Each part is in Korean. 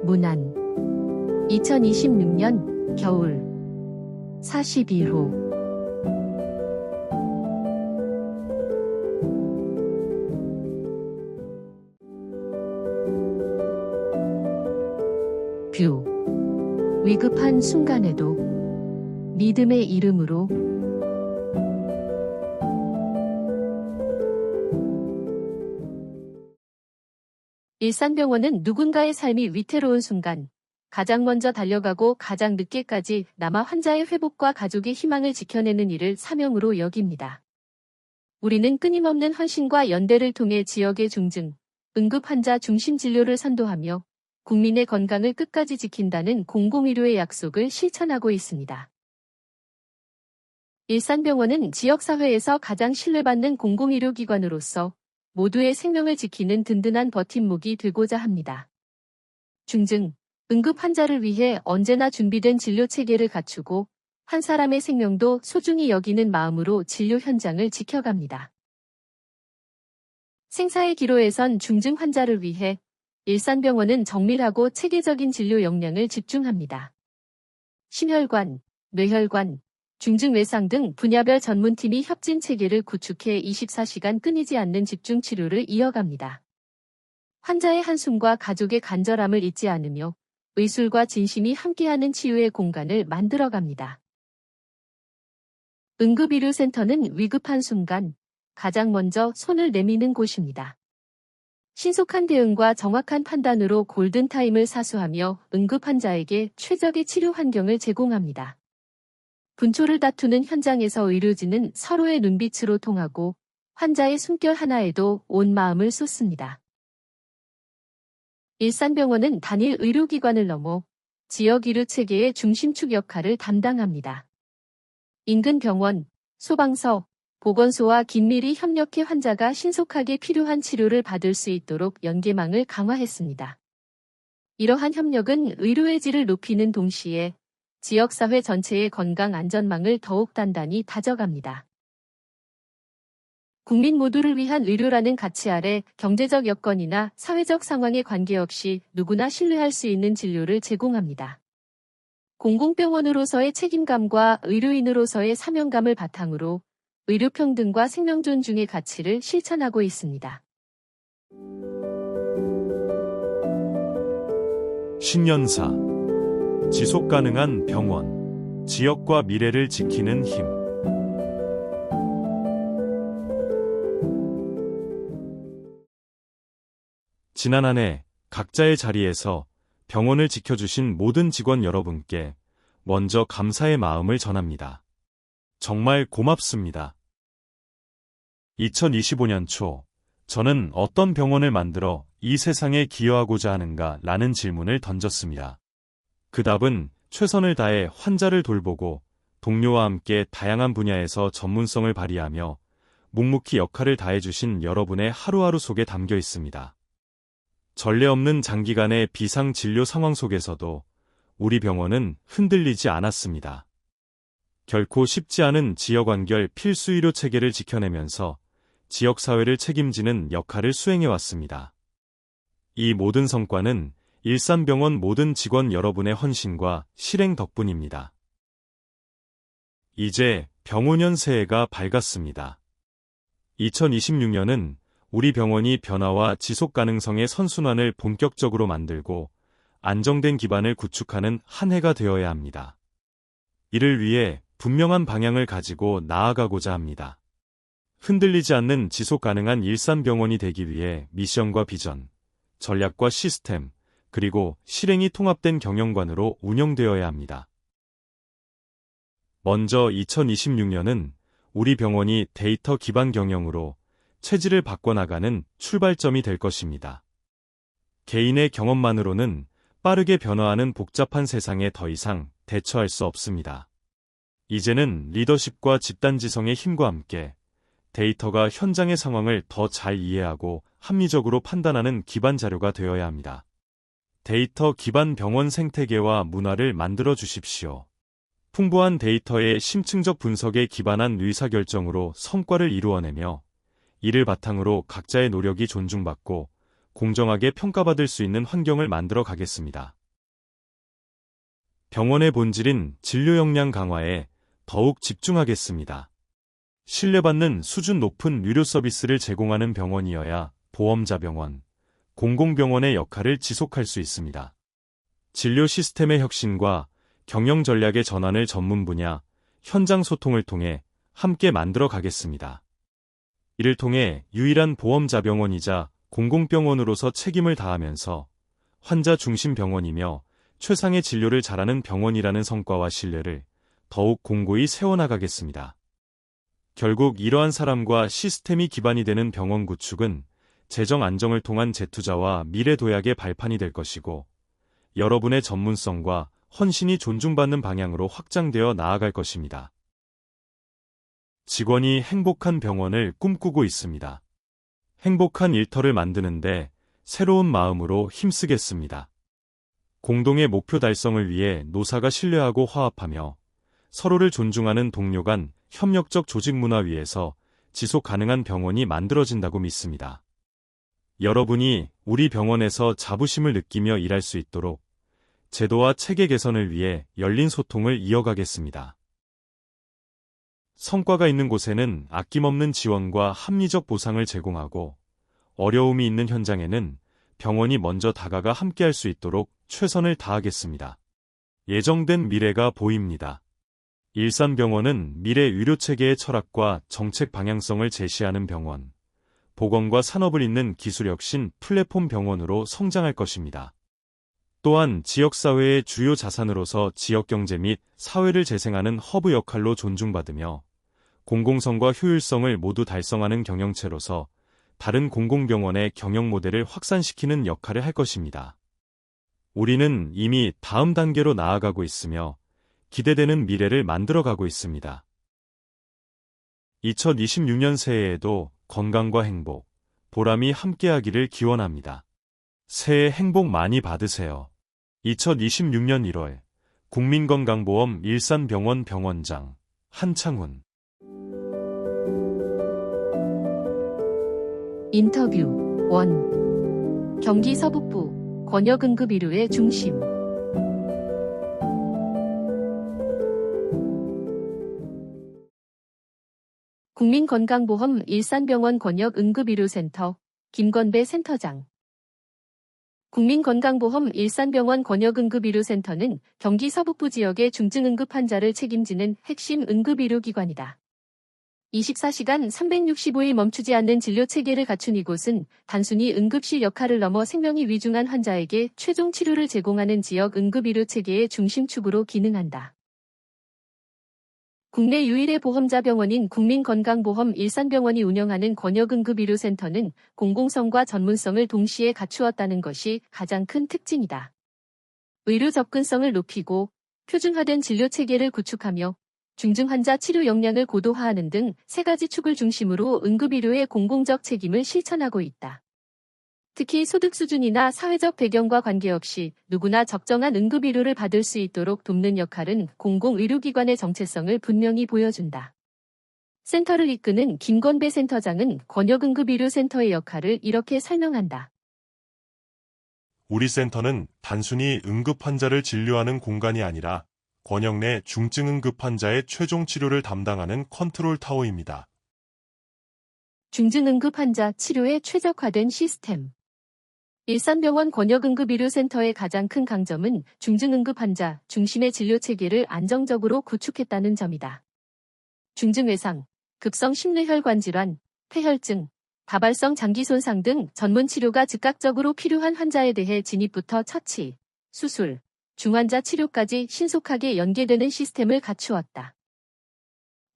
문안 2026년 겨울 41호 뷰 위급한 순간에도 믿음의 이름으로 일산병원은 누군가의 삶이 위태로운 순간 가장 먼저 달려가고 가장 늦게까지 남아 환자의 회복과 가족의 희망을 지켜내는 일을 사명으로 여깁니다. 우리는 끊임없는 헌신과 연대를 통해 지역의 중증, 응급 환자 중심 진료를 선도하며 국민의 건강을 끝까지 지킨다는 공공의료의 약속을 실천하고 있습니다. 일산병원은 지역사회에서 가장 신뢰받는 공공의료기관으로서 모두의 생명을 지키는 든든한 버팀목이 되고자 합니다. 중증, 응급 환자를 위해 언제나 준비된 진료체계를 갖추고 한 사람의 생명도 소중히 여기는 마음으로 진료 현장을 지켜갑니다. 생사의 기로에선 중증 환자를 위해 일산병원은 정밀하고 체계적인 진료 역량을 집중합니다. 심혈관, 뇌혈관, 중증 외상 등 분야별 전문팀이 협진 체계를 구축해 24시간 끊이지 않는 집중 치료를 이어갑니다. 환자의 한숨과 가족의 간절함을 잊지 않으며 의술과 진심이 함께하는 치유의 공간을 만들어갑니다. 응급의료센터는 위급한 순간 가장 먼저 손을 내미는 곳입니다. 신속한 대응과 정확한 판단으로 골든타임을 사수하며 응급 환자에게 최적의 치료 환경을 제공합니다. 분초를 다투는 현장에서 의료진은 서로의 눈빛으로 통하고 환자의 숨결 하나에도 온 마음을 쏟습니다. 일산병원은 단일 의료기관을 넘어 지역 의료 체계의 중심축 역할을 담당합니다. 인근 병원, 소방서, 보건소와 긴밀히 협력해 환자가 신속하게 필요한 치료를 받을 수 있도록 연계망을 강화했습니다. 이러한 협력은 의료의 질을 높이는 동시에 지역사회 전체의 건강 안전망을 더욱 단단히 다져갑니다. 국민 모두를 위한 의료라는 가치 아래 경제적 여건이나 사회적 상황에 관계없이 누구나 신뢰할 수 있는 진료를 제공합니다. 공공병원으로서의 책임감과 의료인으로서의 사명감을 바탕으로 의료평등과 생명존중의 가치를 실천하고 있습니다. 신년사 지속가능한 병원, 지역과 미래를 지키는 힘. 지난 한 해 각자의 자리에서 병원을 지켜주신 모든 직원 여러분께 먼저 감사의 마음을 전합니다. 정말 고맙습니다. 2025년 초, 저는 어떤 병원을 만들어 이 세상에 기여하고자 하는가 라는 질문을 던졌습니다. 그 답은 최선을 다해 환자를 돌보고 동료와 함께 다양한 분야에서 전문성을 발휘하며 묵묵히 역할을 다해주신 여러분의 하루하루 속에 담겨 있습니다. 전례 없는 장기간의 비상 진료 상황 속에서도 우리 병원은 흔들리지 않았습니다. 결코 쉽지 않은 지역완결 필수 의료 체계를 지켜내면서 지역사회를 책임지는 역할을 수행해왔습니다. 이 모든 성과는 일산병원 모든 직원 여러분의 헌신과 실행 덕분입니다. 이제 병원년 새해가 밝았습니다. 2026년은 우리 병원이 변화와 지속 가능성의 선순환을 본격적으로 만들고 안정된 기반을 구축하는 한 해가 되어야 합니다. 이를 위해 분명한 방향을 가지고 나아가고자 합니다. 흔들리지 않는 지속 가능한 일산병원이 되기 위해 미션과 비전, 전략과 시스템, 그리고 실행이 통합된 경영관으로 운영되어야 합니다. 먼저 2026년은 우리 병원이 데이터 기반 경영으로 체질을 바꿔나가는 출발점이 될 것입니다. 개인의 경험만으로는 빠르게 변화하는 복잡한 세상에 더 이상 대처할 수 없습니다. 이제는 리더십과 집단지성의 힘과 함께 데이터가 현장의 상황을 더 잘 이해하고 합리적으로 판단하는 기반 자료가 되어야 합니다. 데이터 기반 병원 생태계와 문화를 만들어 주십시오. 풍부한 데이터의 심층적 분석에 기반한 의사결정으로 성과를 이루어내며 이를 바탕으로 각자의 노력이 존중받고 공정하게 평가받을 수 있는 환경을 만들어 가겠습니다. 병원의 본질인 진료 역량 강화에 더욱 집중하겠습니다. 신뢰받는 수준 높은 의료 서비스를 제공하는 병원이어야 보험자 병원, 공공병원의 역할을 지속할 수 있습니다. 진료 시스템의 혁신과 경영 전략의 전환을 전문 분야, 현장 소통을 통해 함께 만들어 가겠습니다. 이를 통해 유일한 보험자 병원이자 공공병원으로서 책임을 다하면서 환자 중심 병원이며 최상의 진료를 잘하는 병원이라는 성과와 신뢰를 더욱 공고히 세워나가겠습니다. 결국 이러한 사람과 시스템이 기반이 되는 병원 구축은 재정 안정을 통한 재투자와 미래 도약의 발판이 될 것이고, 여러분의 전문성과 헌신이 존중받는 방향으로 확장되어 나아갈 것입니다. 직원이 행복한 병원을 꿈꾸고 있습니다. 행복한 일터를 만드는데 새로운 마음으로 힘쓰겠습니다. 공동의 목표 달성을 위해 노사가 신뢰하고 화합하며 서로를 존중하는 동료 간 협력적 조직 문화 위에서 지속 가능한 병원이 만들어진다고 믿습니다. 여러분이 우리 병원에서 자부심을 느끼며 일할 수 있도록 제도와 체계 개선을 위해 열린 소통을 이어가겠습니다. 성과가 있는 곳에는 아낌없는 지원과 합리적 보상을 제공하고, 어려움이 있는 현장에는 병원이 먼저 다가가 함께할 수 있도록 최선을 다하겠습니다. 예정된 미래가 보입니다. 일산병원은 미래 의료체계의 철학과 정책 방향성을 제시하는 병원, 보건과 산업을 잇는 기술혁신 플랫폼 병원으로 성장할 것입니다. 또한 지역사회의 주요 자산으로서 지역경제 및 사회를 재생하는 허브 역할로 존중받으며 공공성과 효율성을 모두 달성하는 경영체로서 다른 공공병원의 경영 모델을 확산시키는 역할을 할 것입니다. 우리는 이미 다음 단계로 나아가고 있으며 기대되는 미래를 만들어가고 있습니다. 2026년 새해에도 건강과 행복, 보람이 함께하기를 기원합니다. 새해 행복 많이 받으세요. 2026년 1월 국민건강보험 일산병원 병원장 한창훈. 인터뷰 1. 경기 서북부 권역응급의료의 중심. 국민건강보험 일산병원 권역응급의료센터 김건배 센터장. 국민건강보험 일산병원 권역응급의료센터는 경기 서북부 지역의 중증응급 환자를 책임지는 핵심 응급의료기관이다. 24시간 365일 멈추지 않는 진료체계를 갖춘 이곳은 단순히 응급실 역할을 넘어 생명이 위중한 환자에게 최종 치료를 제공하는 지역 응급의료체계의 중심축으로 기능한다. 국내 유일의 보험자 병원인 국민건강보험 일산병원이 운영하는 권역응급의료센터는 공공성과 전문성을 동시에 갖추었다는 것이 가장 큰 특징이다. 의료 접근성을 높이고 표준화된 진료체계를 구축하며 중증 환자 치료 역량을 고도화하는 등 세 가지 축을 중심으로 응급의료의 공공적 책임을 실천하고 있다. 특히 소득 수준이나 사회적 배경과 관계없이 누구나 적정한 응급의료를 받을 수 있도록 돕는 역할은 공공의료기관의 정체성을 분명히 보여준다. 센터를 이끄는 김건배 센터장은 권역응급의료센터의 역할을 이렇게 설명한다. 우리 센터는 단순히 응급 환자를 진료하는 공간이 아니라 권역 내 중증 응급 환자의 최종 치료를 담당하는 컨트롤 타워입니다. 중증응급 환자 치료에 최적화된 시스템. 일산병원 권역응급의료센터의 가장 큰 강점은 중증응급 환자 중심의 진료체계를 안정적으로 구축했다는 점이다. 중증외상, 급성 심뇌혈관 질환, 폐혈증, 다발성 장기 손상 등 전문 치료가 즉각적으로 필요한 환자에 대해 진입부터 처치, 수술, 중환자 치료까지 신속하게 연계되는 시스템을 갖추었다.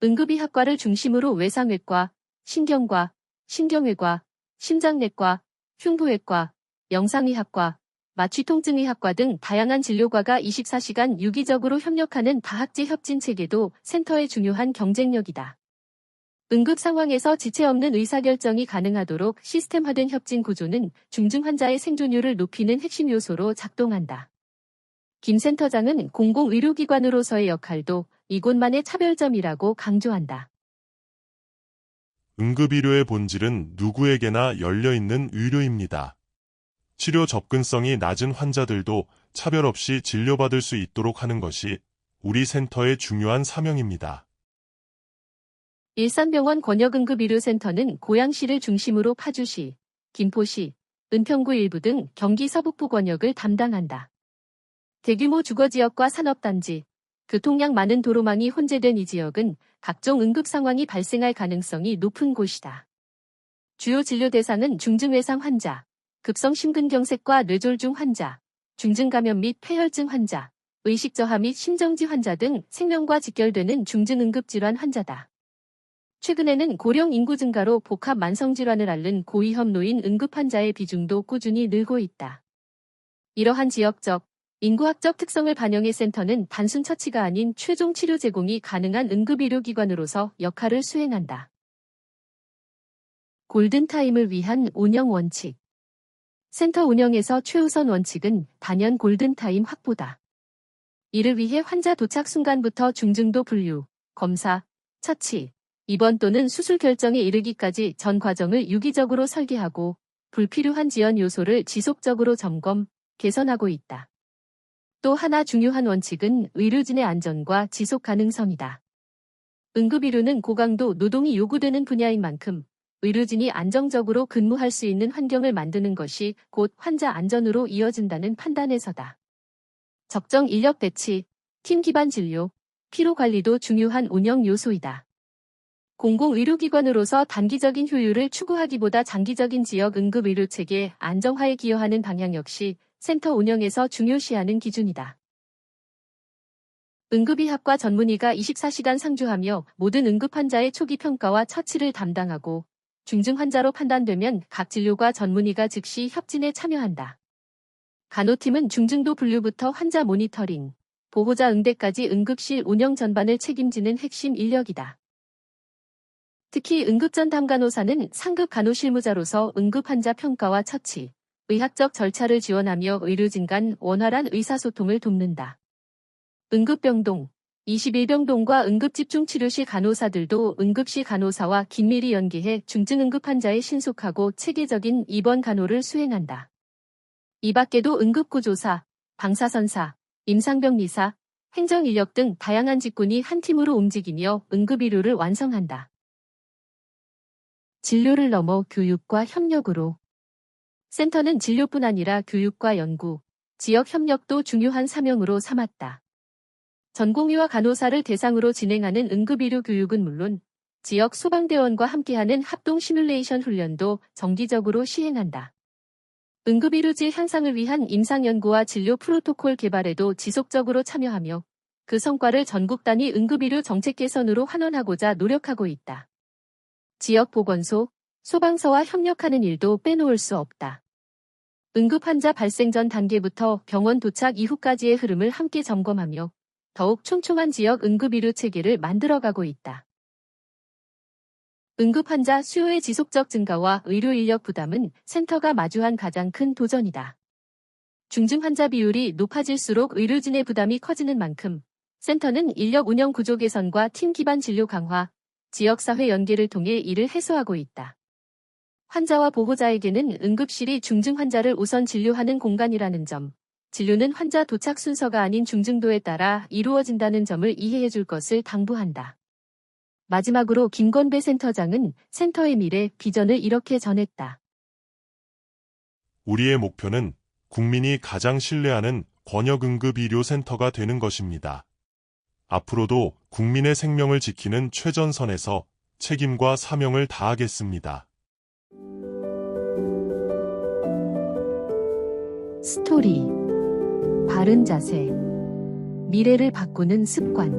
응급의학과를 중심으로 외상외과, 신경과, 신경외과, 심장내과, 흉부외과, 영상의학과, 마취통증의학과 등 다양한 진료과가 24시간 유기적으로 협력하는 다학제 협진 체계도 센터의 중요한 경쟁력이다. 응급 상황에서 지체 없는 의사결정이 가능하도록 시스템화된 협진 구조는 중증 환자의 생존율을 높이는 핵심 요소로 작동한다. 김 센터장은 공공의료기관으로서의 역할도 이곳만의 차별점이라고 강조한다. 응급의료의 본질은 누구에게나 열려있는 의료입니다. 치료 접근성이 낮은 환자들도 차별 없이 진료받을 수 있도록 하는 것이 우리 센터의 중요한 사명입니다. 일산병원 권역응급의료센터는 고양시를 중심으로 파주시, 김포시, 은평구 일부 등 경기 서북부 권역을 담당한다. 대규모 주거지역과 산업단지, 교통량 많은 도로망이 혼재된 이 지역은 각종 응급 상황이 발생할 가능성이 높은 곳이다. 주요 진료 대상은 중증외상 환자, 급성 심근경색과 뇌졸중 환자, 중증감염 및 폐혈증 환자, 의식저하 및 심정지 환자 등 생명과 직결되는 중증응급질환 환자다. 최근에는 고령 인구 증가로 복합 만성질환을 앓는 고위험 노인 응급환자의 비중도 꾸준히 늘고 있다. 이러한 지역적, 인구학적 특성을 반영해 센터는 단순 처치가 아닌 최종 치료 제공이 가능한 응급의료기관으로서 역할을 수행한다. 골든타임을 위한 운영 원칙. 센터 운영에서 최우선 원칙은 단연 골든타임 확보다. 이를 위해 환자 도착 순간부터 중증도 분류, 검사, 처치, 입원 또는 수술 결정에 이르기까지 전 과정을 유기적으로 설계하고 불필요한 지연 요소를 지속적으로 점검, 개선하고 있다. 또 하나 중요한 원칙은 의료진의 안전과 지속 가능성이다. 응급의료는 고강도 노동이 요구되는 분야인 만큼 의료진이 안정적으로 근무할 수 있는 환경을 만드는 것이 곧 환자 안전으로 이어진다는 판단에서다. 적정 인력 배치, 팀 기반 진료, 피로 관리도 중요한 운영 요소이다. 공공의료기관으로서 단기적인 효율을 추구하기보다 장기적인 지역 응급의료체계 안정화에 기여하는 방향 역시 센터 운영에서 중요시하는 기준이다. 응급의학과 전문의가 24시간 상주하며 모든 응급환자의 초기 평가와 처치를 담당하고 중증 환자로 판단되면 각 진료과 전문의가 즉시 협진에 참여한다. 간호팀은 중증도 분류부터 환자 모니터링, 보호자 응대까지 응급실 운영 전반을 책임지는 핵심 인력이다. 특히 응급전담 간호사는 상급 간호실무자로서 응급환자 평가와 처치, 의학적 절차를 지원하며 의료진 간 원활한 의사소통을 돕는다. 응급병동, 21병동과 응급집중치료실 간호사들도 응급실 간호사와 긴밀히 연계해 중증 응급환자의 신속하고 체계적인 입원 간호를 수행한다. 이 밖에도 응급구조사, 방사선사, 임상병리사, 행정인력 등 다양한 직군이 한 팀으로 움직이며 응급의료를 완성한다. 진료를 넘어 교육과 협력으로. 센터는 진료뿐 아니라 교육과 연구, 지역 협력도 중요한 사명으로 삼았다. 전공의와 간호사를 대상으로 진행하는 응급의료 교육은 물론 지역 소방대원과 함께하는 합동 시뮬레이션 훈련도 정기적으로 시행한다. 응급의료질 향상을 위한 임상연구와 진료 프로토콜 개발에도 지속적으로 참여하며 그 성과를 전국 단위 응급의료 정책 개선으로 환원하고자 노력하고 있다. 지역 보건소, 소방서와 협력하는 일도 빼놓을 수 없다. 응급환자 발생 전 단계부터 병원 도착 이후까지의 흐름을 함께 점검하며 더욱 촘촘한 지역 응급의료 체계를 만들어가고 있다. 응급환자 수요의 지속적 증가와 의료 인력 부담은 센터가 마주한 가장 큰 도전이다. 중증 환자 비율이 높아질수록 의료진의 부담이 커지는 만큼 센터는 인력 운영 구조 개선과 팀 기반 진료 강화, 지역사회 연계를 통해 이를 해소하고 있다. 환자와 보호자에게는 응급실이 중증 환자를 우선 진료하는 공간이라는 점, 진료는 환자 도착 순서가 아닌 중증도에 따라 이루어진다는 점을 이해해 줄 것을 당부한다. 마지막으로 김건배 센터장은 센터의 미래 비전을 이렇게 전했다. 우리의 목표는 국민이 가장 신뢰하는 권역응급의료센터가 되는 것입니다. 앞으로도 국민의 생명을 지키는 최전선에서 책임과 사명을 다하겠습니다. 스토리. 바른 자세. 미래를 바꾸는 습관.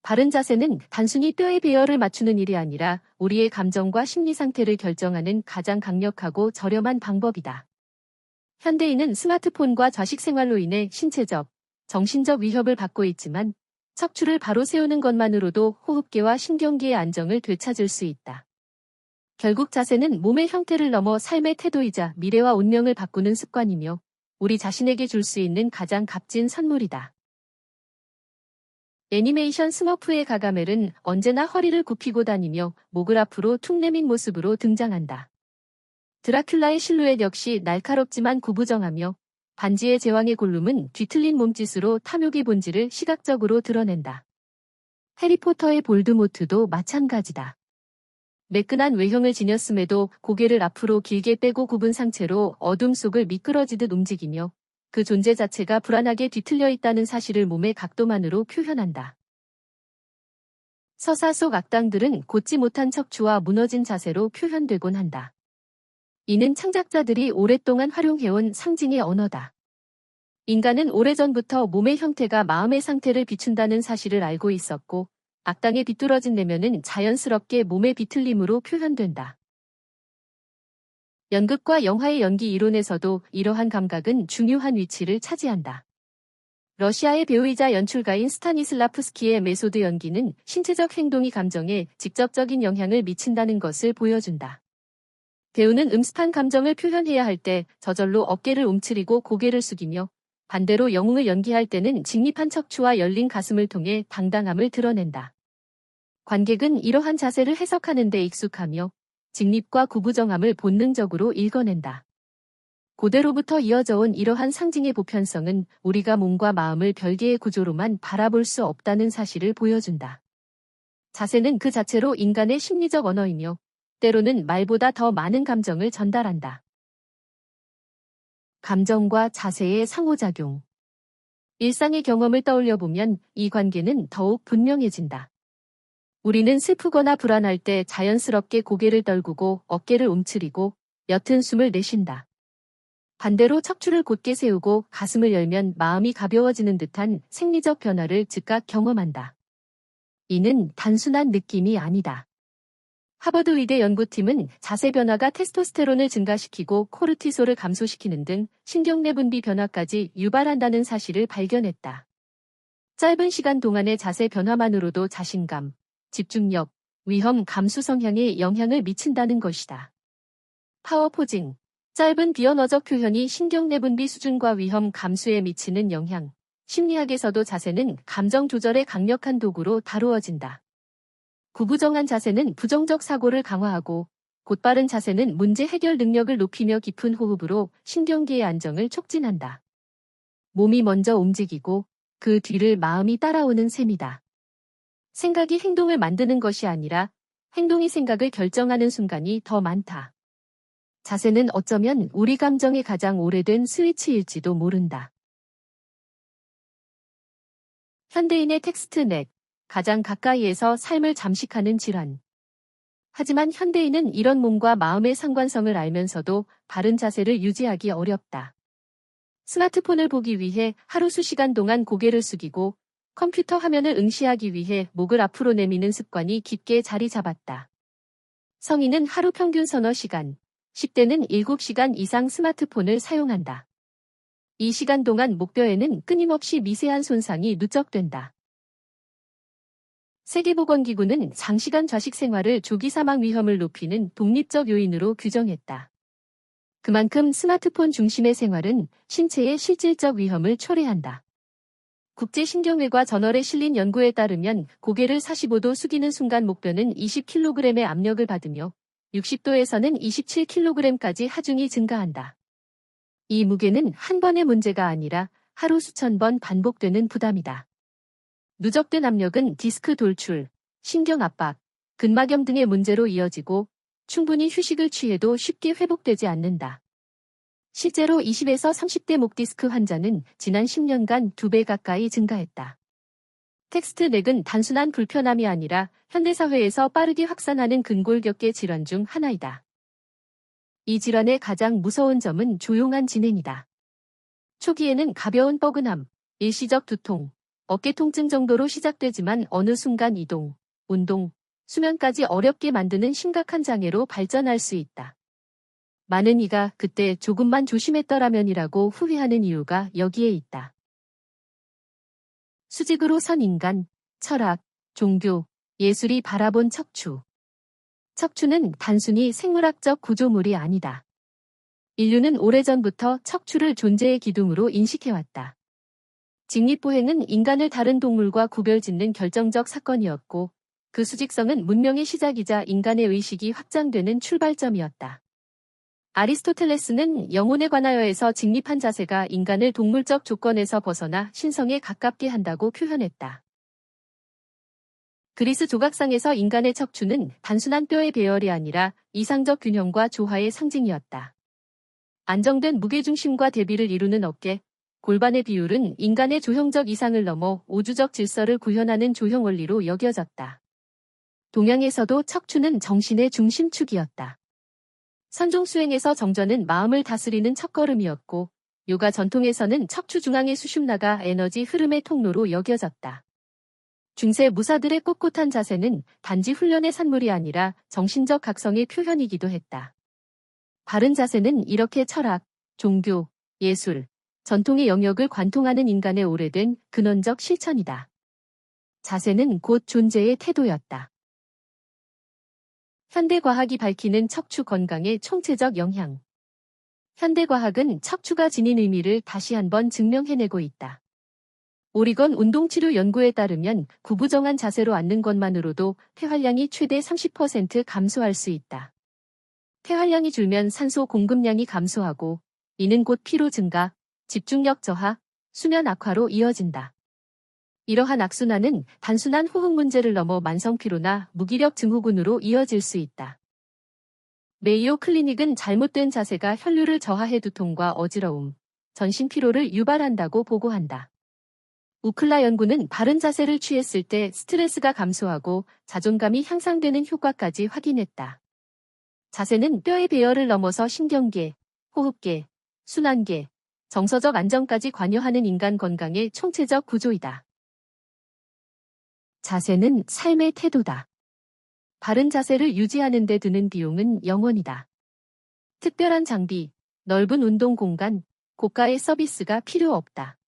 바른 자세는 단순히 뼈에 배열을 맞추는 일이 아니라 우리의 감정과 심리 상태를 결정하는 가장 강력하고 저렴한 방법이다. 현대인은 스마트폰과 좌식 생활로 인해 신체적, 정신적 위협을 받고 있지만 척추를 바로 세우는 것만으로도 호흡기와 신경계의 안정을 되찾을 수 있다. 결국 자세는 몸의 형태를 넘어 삶의 태도이자 미래와 운명을 바꾸는 습관이며 우리 자신에게 줄 수 있는 가장 값진 선물이다. 애니메이션 스머프의 가가멜은 언제나 허리를 굽히고 다니며 목을 앞으로 툭 내민 모습으로 등장한다. 드라큘라의 실루엣 역시 날카롭지만 구부정하며 반지의 제왕의 골룸은 뒤틀린 몸짓으로 탐욕의 본질을 시각적으로 드러낸다. 해리포터의 볼드모트도 마찬가지다. 매끈한 외형을 지녔음에도 고개를 앞으로 길게 빼고 굽은 상체로 어둠 속을 미끄러지듯 움직이며 그 존재 자체가 불안하게 뒤틀려 있다는 사실을 몸의 각도만으로 표현한다. 서사 속 악당들은 곧지 못한 척추와 무너진 자세로 표현되곤 한다. 이는 창작자들이 오랫동안 활용해온 상징의 언어다. 인간은 오래전부터 몸의 형태가 마음의 상태를 비춘다는 사실을 알고 있었고, 악당의 비뚤어진 내면은 자연스럽게 몸의 비틀림으로 표현된다. 연극과 영화의 연기 이론에서도 이러한 감각은 중요한 위치를 차지한다. 러시아의 배우이자 연출가인 스타니슬라프스키의 메소드 연기는 신체적 행동이 감정에 직접적인 영향을 미친다는 것을 보여준다. 배우는 음습한 감정을 표현해야 할 때 저절로 어깨를 움츠리고 고개를 숙이며 반대로 영웅을 연기할 때는 직립한 척추와 열린 가슴을 통해 당당함을 드러낸다. 관객은 이러한 자세를 해석하는 데 익숙하며 직립과 구부정함을 본능적으로 읽어낸다. 고대로부터 이어져 온 이러한 상징의 보편성은 우리가 몸과 마음을 별개의 구조로만 바라볼 수 없다는 사실을 보여준다. 자세는 그 자체로 인간의 심리적 언어이며 때로는 말보다 더 많은 감정을 전달한다. 감정과 자세의 상호작용. 일상의 경험을 떠올려보면 이 관계는 더욱 분명해진다. 우리는 슬프거나 불안할 때 자연스럽게 고개를 떨구고 어깨를 움츠리고 옅은 숨을 내쉰다. 반대로 척추를 곧게 세우고 가슴을 열면 마음이 가벼워지는 듯한 생리적 변화를 즉각 경험한다. 이는 단순한 느낌이 아니다. 하버드 의대 연구팀은 자세 변화가 테스토스테론을 증가시키고 코르티솔을 감소시키는 등 신경내분비 변화까지 유발한다는 사실을 발견했다. 짧은 시간 동안의 자세 변화만으로도 자신감, 집중력, 위험 감수 성향에 영향을 미친다는 것이다. 파워 포징. 짧은 비언어적 표현이 신경내분비 수준과 위험 감수에 미치는 영향. 심리학에서도 자세는 감정 조절의 강력한 도구로 다루어진다. 구부정한 자세는 부정적 사고를 강화하고 곧바른 자세는 문제 해결 능력을 높이며 깊은 호흡으로 신경계의 안정을 촉진한다. 몸이 먼저 움직이고 그 뒤를 마음이 따라오는 셈이다. 생각이 행동을 만드는 것이 아니라 행동이 생각을 결정하는 순간이 더 많다. 자세는 어쩌면 우리 감정의 가장 오래된 스위치일지도 모른다. 현대인의 텍스트넥. 가장 가까이에서 삶을 잠식하는 질환. 하지만 현대인은 이런 몸과 마음의 상관성을 알면서도 바른 자세를 유지하기 어렵다. 스마트폰을 보기 위해 하루 수시간 동안 고개를 숙이고 컴퓨터 화면을 응시하기 위해 목을 앞으로 내미는 습관이 깊게 자리 잡았다. 성인은 하루 평균 서너 시간, 10대는 7시간 이상 스마트폰을 사용한다. 이 시간 동안 목뼈에는 끊임없이 미세한 손상이 누적된다. 세계보건기구는 장시간 좌식 생활을 조기 사망 위험을 높이는 독립적 요인으로 규정했다. 그만큼 스마트폰 중심의 생활은 신체의 실질적 위험을 초래한다. 국제신경외과 저널에 실린 연구에 따르면 고개를 45도 숙이는 순간 목뼈는 20kg의 압력을 받으며 60도에서는 27kg까지 하중이 증가한다. 이 무게는 한 번의 문제가 아니라 하루 수천 번 반복되는 부담이다. 누적된 압력은 디스크 돌출, 신경 압박, 근막염 등의 문제로 이어지고 충분히 휴식을 취해도 쉽게 회복되지 않는다. 실제로 20에서 30대 목 디스크 환자는 지난 10년간 2배 가까이 증가했다. 텍스트넥은 단순한 불편함이 아니라 현대사회에서 빠르게 확산하는 근골격계 질환 중 하나이다. 이 질환의 가장 무서운 점은 조용한 진행이다. 초기에는 가벼운 뻐근함, 일시적 두통, 어깨 통증 정도로 시작되지만 어느 순간 이동, 운동, 수면까지 어렵게 만드는 심각한 장애로 발전할 수 있다. 많은 이가 그때 조금만 조심했더라면이라고 후회하는 이유가 여기에 있다. 수직으로 선 인간, 철학, 종교, 예술이 바라본 척추. 척추는 단순히 생물학적 구조물이 아니다. 인류는 오래전부터 척추를 존재의 기둥으로 인식해왔다. 직립보행은 인간을 다른 동물과 구별짓는 결정적 사건이었고, 그 수직성은 문명의 시작이자 인간의 의식이 확장되는 출발점이었다. 아리스토텔레스는 영혼에 관하여에서 직립한 자세가 인간을 동물적 조건에서 벗어나 신성에 가깝게 한다고 표현했다. 그리스 조각상에서 인간의 척추는 단순한 뼈의 배열이 아니라 이상적 균형과 조화의 상징이었다. 안정된 무게중심과 대비를 이루는 어깨, 골반의 비율은 인간의 조형적 이상을 넘어 우주적 질서를 구현하는 조형 원리로 여겨졌다. 동양에서도 척추는 정신의 중심축이었다. 선종수행에서 정전은 마음을 다스리는 첫걸음이었고, 요가 전통에서는 척추 중앙의 수shum나가 에너지 흐름의 통로로 여겨졌다. 중세 무사들의 꼿꼿한 자세는 단지 훈련의 산물이 아니라 정신적 각성의 표현이기도 했다. 바른 자세는 이렇게 철학, 종교, 예술, 전통의 영역을 관통하는 인간의 오래된 근원적 실천이다. 자세는 곧 존재의 태도였다. 현대과학이 밝히는 척추 건강의 총체적 영향. 현대과학은 척추가 지닌 의미를 다시 한번 증명해내고 있다. 오리건 운동치료 연구에 따르면 구부정한 자세로 앉는 것만으로도 폐활량이 최대 30% 감소할 수 있다. 폐활량이 줄면 산소 공급량이 감소하고, 이는 곧 피로 증가, 집중력 저하, 수면 악화로 이어진다. 이러한 악순환은 단순한 호흡 문제를 넘어 만성 피로나 무기력 증후군으로 이어질 수 있다. 메이오 클리닉은 잘못된 자세가 혈류를 저하해 두통과 어지러움, 전신 피로를 유발한다고 보고한다. 우클라 연구는 바른 자세를 취했을 때 스트레스가 감소하고 자존감이 향상되는 효과까지 확인했다. 자세는 뼈의 배열을 넘어서 신경계, 호흡계, 순환계, 정서적 안정까지 관여하는 인간 건강의 총체적 구조이다. 자세는 삶의 태도다. 바른 자세를 유지하는 데 드는 비용은 영원이다. 특별한 장비, 넓은 운동 공간, 고가의 서비스가 필요 없다.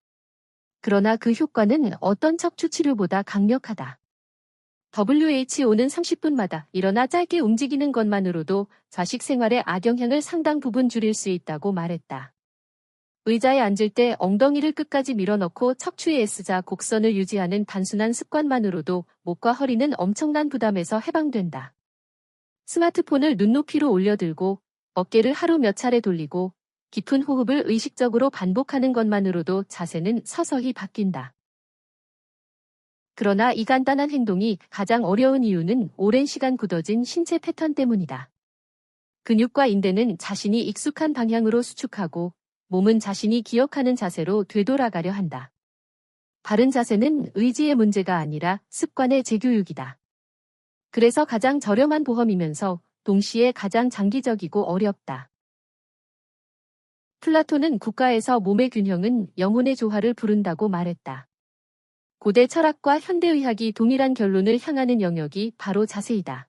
그러나 그 효과는 어떤 척추 치료보다 강력하다. WHO는 30분마다 일어나 짧게 움직이는 것만으로도 좌식 생활의 악영향을 상당 부분 줄일 수 있다고 말했다. 의자에 앉을 때 엉덩이를 끝까지 밀어넣고 척추의 S자 곡선을 유지하는 단순한 습관만으로도 목과 허리는 엄청난 부담에서 해방된다. 스마트폰을 눈높이로 올려들고 어깨를 하루 몇 차례 돌리고 깊은 호흡을 의식적으로 반복하는 것만으로도 자세는 서서히 바뀐다. 그러나 이 간단한 행동이 가장 어려운 이유는 오랜 시간 굳어진 신체 패턴 때문이다. 근육과 인대는 자신이 익숙한 방향으로 수축하고 몸은 자신이 기억하는 자세로 되돌아가려 한다. 바른 자세는 의지의 문제가 아니라 습관의 재교육이다. 그래서 가장 저렴한 보험이면서 동시에 가장 장기적이고 어렵다. 플라톤은 국가에서 몸의 균형은 영혼의 조화를 부른다고 말했다. 고대 철학과 현대의학이 동일한 결론을 향하는 영역이 바로 자세이다.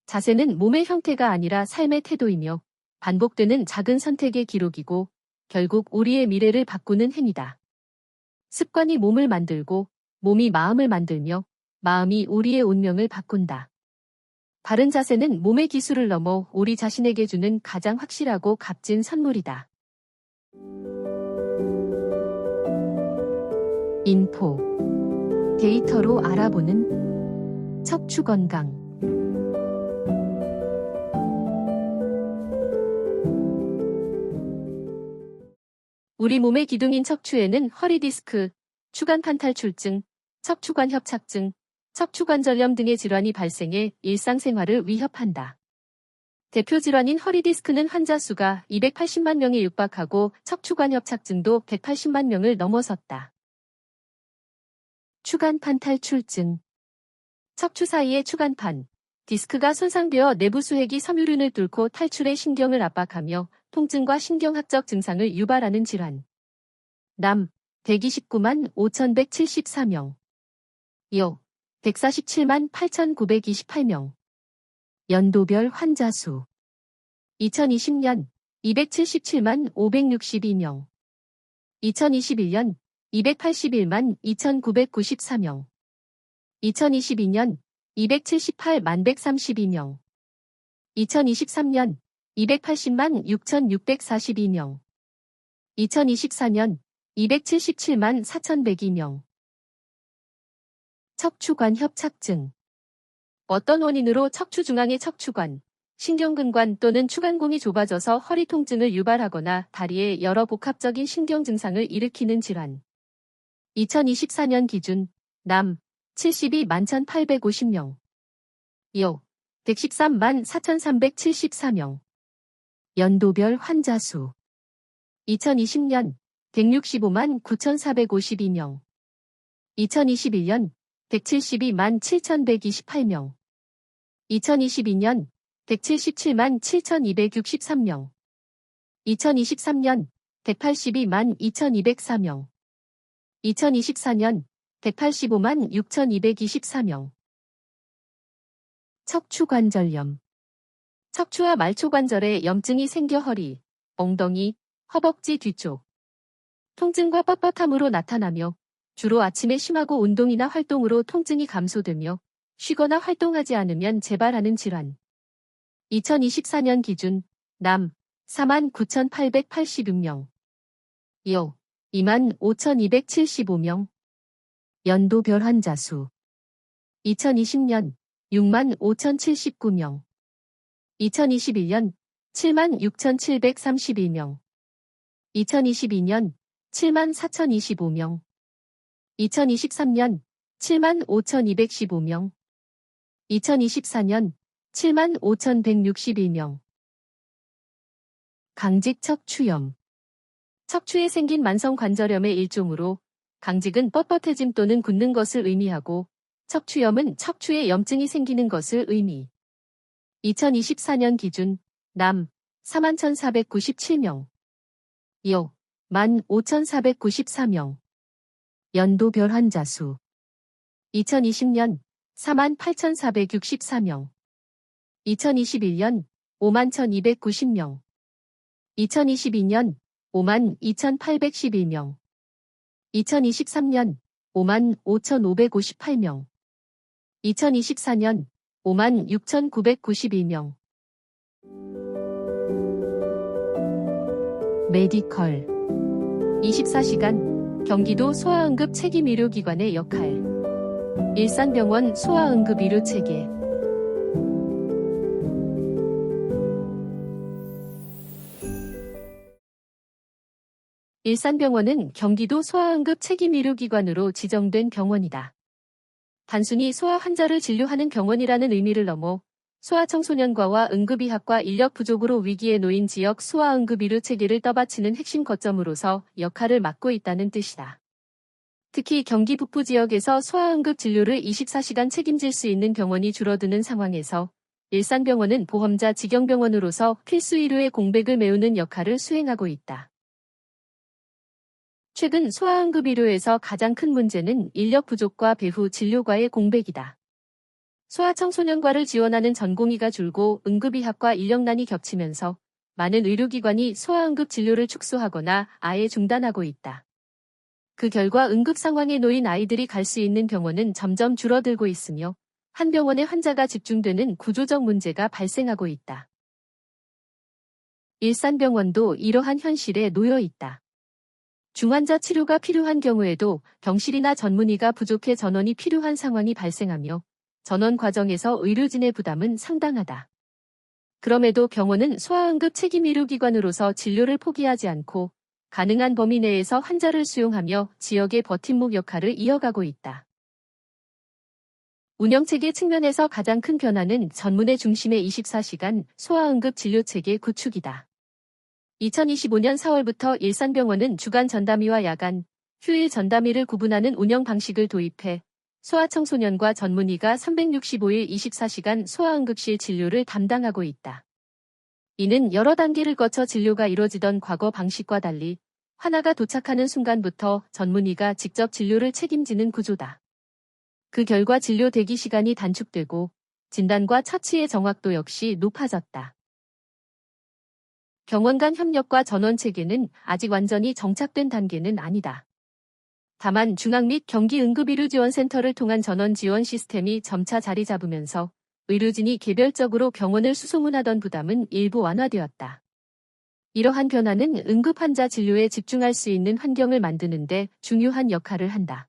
자세는 몸의 형태가 아니라 삶의 태도이며 반복되는 작은 선택의 기록이고 결국 우리의 미래를 바꾸는 행위다. 습관이 몸을 만들고 몸이 마음을 만들며 마음이 우리의 운명을 바꾼다. 바른 자세는 몸의 기술을 넘어 우리 자신에게 주는 가장 확실하고 값진 선물이다. 인포 데이터로 알아보는 척추 건강. 우리 몸의 기둥인 척추에는 허리 디스크, 추간판 탈출증, 척추관 협착증, 척추관절염 등의 질환이 발생해 일상생활을 위협한다. 대표 질환인 허리 디스크는 환자 수가 280만 명에 육박하고 척추관 협착증도 180만 명을 넘어섰다. 추간판 탈출증. 척추 사이의 추간판, 디스크가 손상되어 내부 수핵이 섬유륜을 뚫고 탈출해 신경을 압박하며 통증과 신경학적 증상을 유발하는 질환. 남, 129만 5,174명. 여, 147만 8,928명. 연도별 환자 수. 2020년 277만 562명. 2021년 281만 2,994명. 2022년 278만 132명. 2023년 280만 6,642명. 2024년 277만 4,102명. 척추관 협착증. 어떤 원인으로 척추 중앙의 척추관, 신경근관 또는 추간공이 좁아져서 허리 통증을 유발하거나 다리에 여러 복합적인 신경 증상을 일으키는 질환. 2024년 기준 남 72만 1,850명. 여 113만 4,374명. 연도별 환자 수. 2020년 165만 9,452명. 2021년 172만 7,128명. 2022년 177만 7,263명. 2023년 182만 2,204명. 2024년 185만 6,224명. 척추관절염. 척추와 말초관절에 염증이 생겨 허리, 엉덩이, 허벅지 뒤쪽 통증과 뻣뻣함으로 나타나며 주로 아침에 심하고 운동이나 활동으로 통증이 감소되며 쉬거나 활동하지 않으면 재발하는 질환. 2024년 기준 남 49,886명. 여 25,275명. 연도별 환자 수. 2020년 65,079명. 2021년 76,731명. 2022년 74,025명. 2023년 75,215명. 2024년 75,161명. 강직척추염. 척추에 생긴 만성관절염의 일종으로 강직은 뻣뻣해짐 또는 굳는 것을 의미하고 척추염은 척추에 염증이 생기는 것을 의미. 2024년 기준 남 41,497명. 여 15,494명. 연도별 환자 수. 2020년 48,464명. 2021년 51,290명. 2022년 52,811명. 2023년 55,558명. 2024년 56,991명. 메디컬 24시간 경기도 소아응급 책임의료기관의 역할. 일산병원 소아응급의료체계. 일산병원은 경기도 소아응급 책임의료기관으로 지정된 병원이다. 단순히 소아 환자를 진료하는 병원이라는 의미를 넘어 소아청소년과와 응급의학과 인력 부족으로 위기에 놓인 지역 소아응급의료 체계를 떠받치는 핵심 거점으로서 역할을 맡고 있다는 뜻이다. 특히 경기 북부 지역에서 소아응급 진료를 24시간 책임질 수 있는 병원이 줄어드는 상황에서 일산병원은 보험자 직영병원으로서 필수 의료의 공백을 메우는 역할을 수행하고 있다. 최근 소아응급의료에서 가장 큰 문제는 인력 부족과 배후 진료과의 공백이다. 소아청소년과를 지원하는 전공의가 줄고 응급의학과 인력난이 겹치면서 많은 의료기관이 소아응급 진료를 축소하거나 아예 중단하고 있다. 그 결과 응급 상황에 놓인 아이들이 갈 수 있는 병원은 점점 줄어들고 있으며 한 병원에 환자가 집중되는 구조적 문제가 발생하고 있다. 일산병원도 이러한 현실에 놓여 있다. 중환자 치료가 필요한 경우에도 병실이나 전문의가 부족해 전원이 필요한 상황이 발생하며 전원 과정에서 의료진의 부담은 상당하다. 그럼에도 병원은 소아응급 책임의료기관으로서 진료를 포기하지 않고 가능한 범위 내에서 환자를 수용하며 지역의 버팀목 역할을 이어가고 있다. 운영체계 측면에서 가장 큰 변화는 전문의 중심의 24시간 소아응급 진료체계 구축이다. 2025년 4월부터 일산병원은 주간 전담의와 야간, 휴일 전담의를 구분하는 운영 방식을 도입해 소아청소년과 전문의가 365일 24시간 소아응급실 진료를 담당하고 있다. 이는 여러 단계를 거쳐 진료가 이뤄지던 과거 방식과 달리 환자가 도착하는 순간부터 전문의가 직접 진료를 책임지는 구조다. 그 결과 진료 대기 시간이 단축되고 진단과 처치의 정확도 역시 높아졌다. 병원 간 협력과 전원 체계는 아직 완전히 정착된 단계는 아니다. 다만 중앙 및 경기 응급의료지원센터를 통한 전원 지원 시스템이 점차 자리 잡으면서 의료진이 개별적으로 병원을 수소문하던 부담은 일부 완화되었다. 이러한 변화는 응급 환자 진료에 집중할 수 있는 환경을 만드는데 중요한 역할을 한다.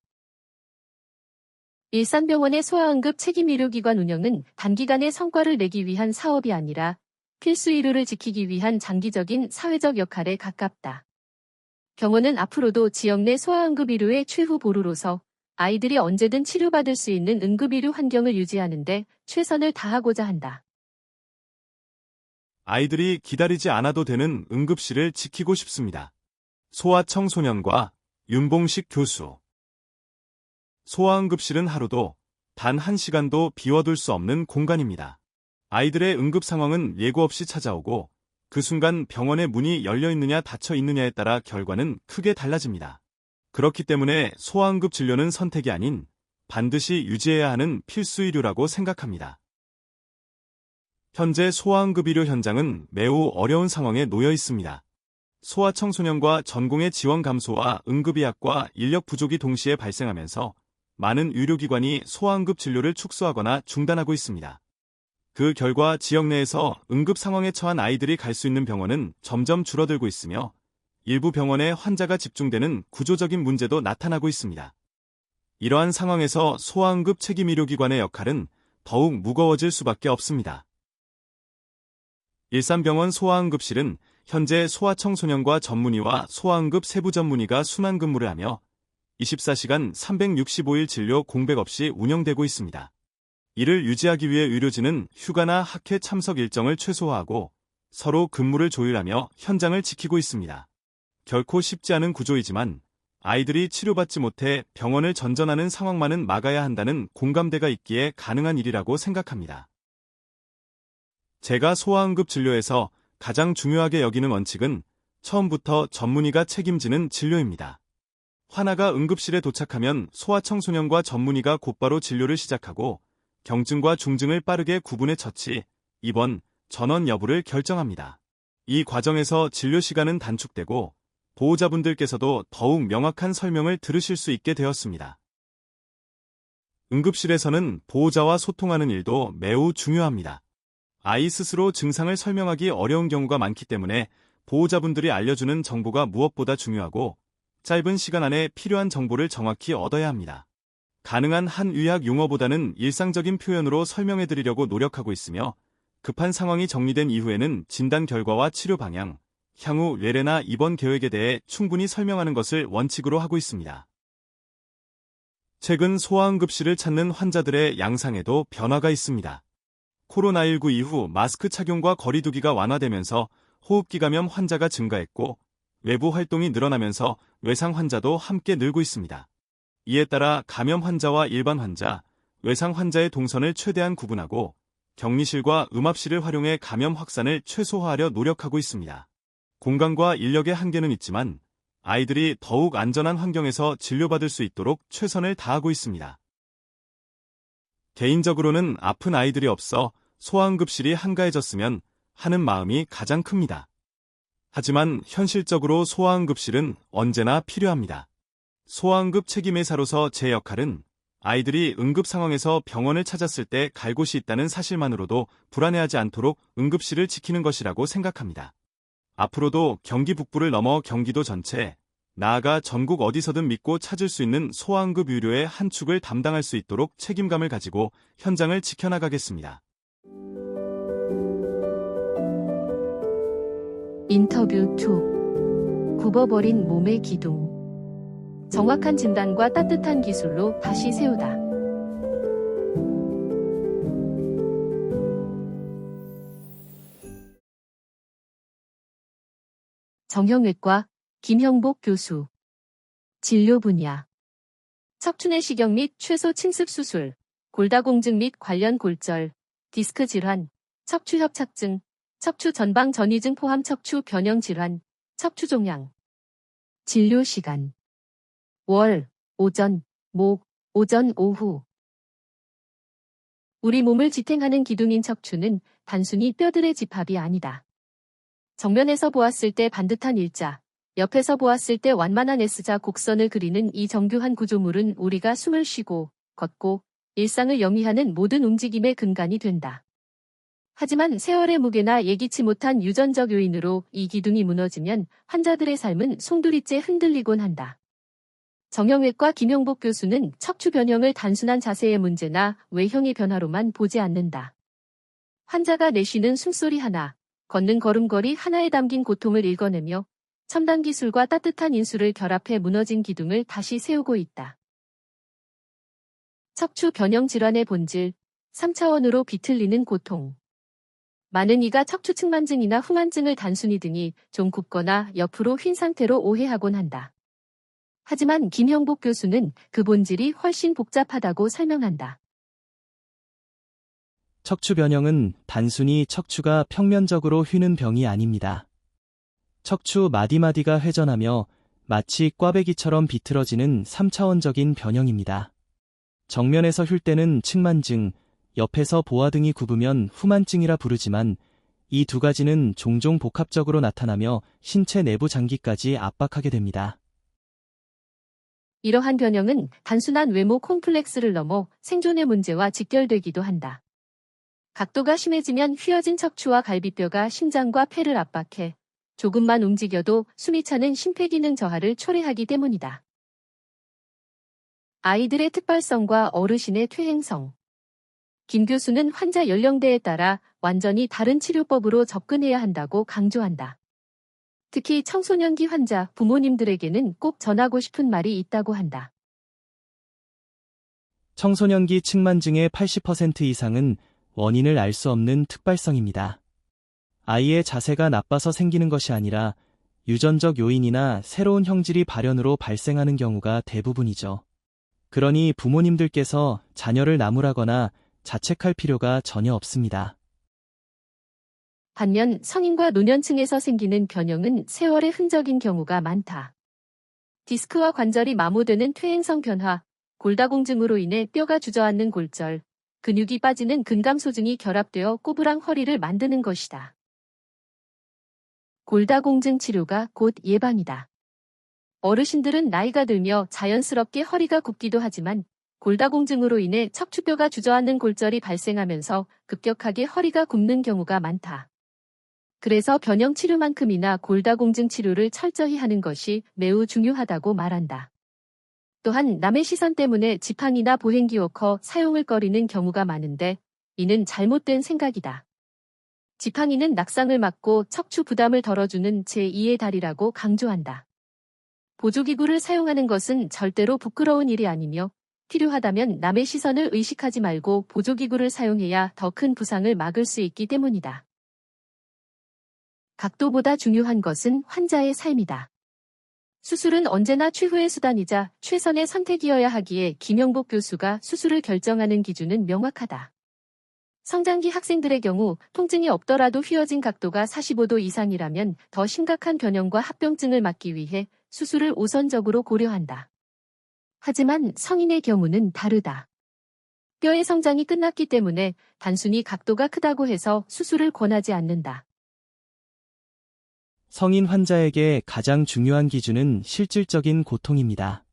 일산병원의 소아응급 책임의료기관 운영은 단기간에 성과를 내기 위한 사업이 아니라 필수 의료를 지키기 위한 장기적인 사회적 역할에 가깝다. 병원은 앞으로도 지역 내 소아응급 의료의 최후 보루로서 아이들이 언제든 치료받을 수 있는 응급의료 환경을 유지하는 데 최선을 다하고자 한다. 아이들이 기다리지 않아도 되는 응급실을 지키고 싶습니다. 소아청소년과 윤봉식 교수. 소아응급실은 하루도 단 1시간도 비워둘 수 없는 공간입니다. 아이들의 응급 상황은 예고 없이 찾아오고 그 순간 병원의 문이 열려 있느냐 닫혀 있느냐에 따라 결과는 크게 달라집니다. 그렇기 때문에 소아응급 진료는 선택이 아닌 반드시 유지해야 하는 필수 의료라고 생각합니다. 현재 소아응급 의료 현장은 매우 어려운 상황에 놓여 있습니다. 소아청소년과 전공의 지원 감소와 응급의학과 인력 부족이 동시에 발생하면서 많은 의료기관이 소아응급 진료를 축소하거나 중단하고 있습니다. 그 결과 지역 내에서 응급 상황에 처한 아이들이 갈 수 있는 병원은 점점 줄어들고 있으며 일부 병원에 환자가 집중되는 구조적인 문제도 나타나고 있습니다. 이러한 상황에서 소아응급 책임의료기관의 역할은 더욱 무거워질 수밖에 없습니다. 일산병원 소아응급실은 현재 소아청소년과 전문의와 소아응급 세부 전문의가 순환 근무를 하며 24시간 365일 진료 공백 없이 운영되고 있습니다. 이를 유지하기 위해 의료진은 휴가나 학회 참석 일정을 최소화하고 서로 근무를 조율하며 현장을 지키고 있습니다. 결코 쉽지 않은 구조이지만 아이들이 치료받지 못해 병원을 전전하는 상황만은 막아야 한다는 공감대가 있기에 가능한 일이라고 생각합니다. 제가 소아응급 진료에서 가장 중요하게 여기는 원칙은 처음부터 전문의가 책임지는 진료입니다. 환자가 응급실에 도착하면 소아청소년과 전문의가 곧바로 진료를 시작하고 경증과 중증을 빠르게 구분해 처치, 입원, 전원 여부를 결정합니다. 이 과정에서 진료 시간은 단축되고 보호자분들께서도 더욱 명확한 설명을 들으실 수 있게 되었습니다. 응급실에서는 보호자와 소통하는 일도 매우 중요합니다. 아이 스스로 증상을 설명하기 어려운 경우가 많기 때문에 보호자분들이 알려주는 정보가 무엇보다 중요하고 짧은 시간 안에 필요한 정보를 정확히 얻어야 합니다. 가능한 한 의학 용어보다는 일상적인 표현으로 설명해드리려고 노력하고 있으며 급한 상황이 정리된 이후에는 진단 결과와 치료 방향, 향후 외래나 입원 계획에 대해 충분히 설명하는 것을 원칙으로 하고 있습니다. 최근 소아응급실을 찾는 환자들의 양상에도 변화가 있습니다. 코로나19 이후 마스크 착용과 거리두기가 완화되면서 호흡기 감염 환자가 증가했고 외부 활동이 늘어나면서 외상 환자도 함께 늘고 있습니다. 이에 따라 감염 환자와 일반 환자, 외상 환자의 동선을 최대한 구분하고 격리실과 음압실을 활용해 감염 확산을 최소화하려 노력하고 있습니다. 공간과 인력의 한계는 있지만 아이들이 더욱 안전한 환경에서 진료받을 수 있도록 최선을 다하고 있습니다. 개인적으로는 아픈 아이들이 없어 소아응급실이 한가해졌으면 하는 마음이 가장 큽니다. 하지만 현실적으로 소아응급실은 언제나 필요합니다. 소아응급 책임의사로서 제 역할은 아이들이 응급 상황에서 병원을 찾았을 때 갈 곳이 있다는 사실만으로도 불안해하지 않도록 응급실을 지키는 것이라고 생각합니다. 앞으로도 경기 북부를 넘어 경기도 전체, 나아가 전국 어디서든 믿고 찾을 수 있는 소아응급 의료의 한 축을 담당할 수 있도록 책임감을 가지고 현장을 지켜나가겠습니다. 인터뷰 2. 굽어버린 몸의 기둥. 정확한 진단과 따뜻한 기술로 다시 세우다. 정형외과 김형복 교수. 진료 분야. 척추내시경 및 최소 침습 수술, 골다공증 및 관련 골절, 디스크 질환, 척추협착증, 척추 전방 전이증 포함 척추 변형 질환, 척추 종양. 진료 시간. 월, 오전, 목, 오전, 오후. 우리 몸을 지탱하는 기둥인 척추는 단순히 뼈들의 집합이 아니다. 정면에서 보았을 때 반듯한 일자, 옆에서 보았을 때 완만한 S자 곡선을 그리는 이 정교한 구조물은 우리가 숨을 쉬고, 걷고, 일상을 영위하는 모든 움직임의 근간이 된다. 하지만 세월의 무게나 예기치 못한 유전적 요인으로 이 기둥이 무너지면 환자들의 삶은 송두리째 흔들리곤 한다. 정형외과 김용복 교수는 척추 변형을 단순한 자세의 문제나 외형의 변화로만 보지 않는다. 환자가 내쉬는 숨소리 하나, 걷는 걸음걸이 하나에 담긴 고통을 읽어내며 첨단 기술과 따뜻한 인수를 결합해 무너진 기둥을 다시 세우고 있다. 척추 변형 질환의 본질, 3차원으로 비틀리는 고통. 많은 이가 척추 측만증이나 후만증을 단순히 등이 좀 굽거나 옆으로 휜 상태로 오해하곤 한다. 하지만 김형복 교수는 그 본질이 훨씬 복잡하다고 설명한다. 척추 변형은 단순히 척추가 평면적으로 휘는 병이 아닙니다. 척추 마디마디가 회전하며 마치 꽈배기처럼 비틀어지는 3차원적인 변형입니다. 정면에서 휠 때는 측만증, 옆에서 보아 등이 굽으면 후만증이라 부르지만 이 두 가지는 종종 복합적으로 나타나며 신체 내부 장기까지 압박하게 됩니다. 이러한 변형은 단순한 외모 콤플렉스를 넘어 생존의 문제와 직결되기도 한다. 각도가 심해지면 휘어진 척추와 갈비뼈가 심장과 폐를 압박해 조금만 움직여도 숨이 차는 심폐기능 저하를 초래하기 때문이다. 아이들의 특발성과 어르신의 퇴행성. 김 교수는 환자 연령대에 따라 완전히 다른 치료법으로 접근해야 한다고 강조한다. 특히 청소년기 환자 부모님들에게는 꼭 전하고 싶은 말이 있다고 한다. 청소년기 측만증의 80% 이상은 원인을 알 수 없는 특발성입니다. 아이의 자세가 나빠서 생기는 것이 아니라 유전적 요인이나 새로운 형질이 발현으로 발생하는 경우가 대부분이죠. 그러니 부모님들께서 자녀를 나무라거나 자책할 필요가 전혀 없습니다. 반면 성인과 노년층에서 생기는 변형은 세월의 흔적인 경우가 많다. 디스크와 관절이 마모되는 퇴행성 변화, 골다공증으로 인해 뼈가 주저앉는 골절, 근육이 빠지는 근감소증이 결합되어 꼬부랑 허리를 만드는 것이다. 골다공증 치료가 곧 예방이다. 어르신들은 나이가 들며 자연스럽게 허리가 굽기도 하지만 골다공증으로 인해 척추뼈가 주저앉는 골절이 발생하면서 급격하게 허리가 굽는 경우가 많다. 그래서 변형 치료만큼이나 골다공증 치료를 철저히 하는 것이 매우 중요하다고 말한다. 또한 남의 시선 때문에 지팡이나 보행기 워커 사용을 꺼리는 경우가 많은데 이는 잘못된 생각이다. 지팡이는 낙상을 막고 척추 부담을 덜어주는 제2의 다리라고 강조한다. 보조기구를 사용하는 것은 절대로 부끄러운 일이 아니며 필요하다면 남의 시선을 의식하지 말고 보조기구를 사용해야 더 큰 부상을 막을 수 있기 때문이다. 각도보다 중요한 것은 환자의 삶이다. 수술은 언제나 최후의 수단이자 최선의 선택이어야 하기에 김영복 교수가 수술을 결정하는 기준은 명확하다. 성장기 학생들의 경우 통증이 없더라도 휘어진 각도가 45도 이상이라면 더 심각한 변형과 합병증을 막기 위해 수술을 우선적으로 고려한다. 하지만 성인의 경우는 다르다. 뼈의 성장이 끝났기 때문에 단순히 각도가 크다고 해서 수술을 권하지 않는다. 성인 환자에게 가장 중요한 기준은 실질적인 고통입니다.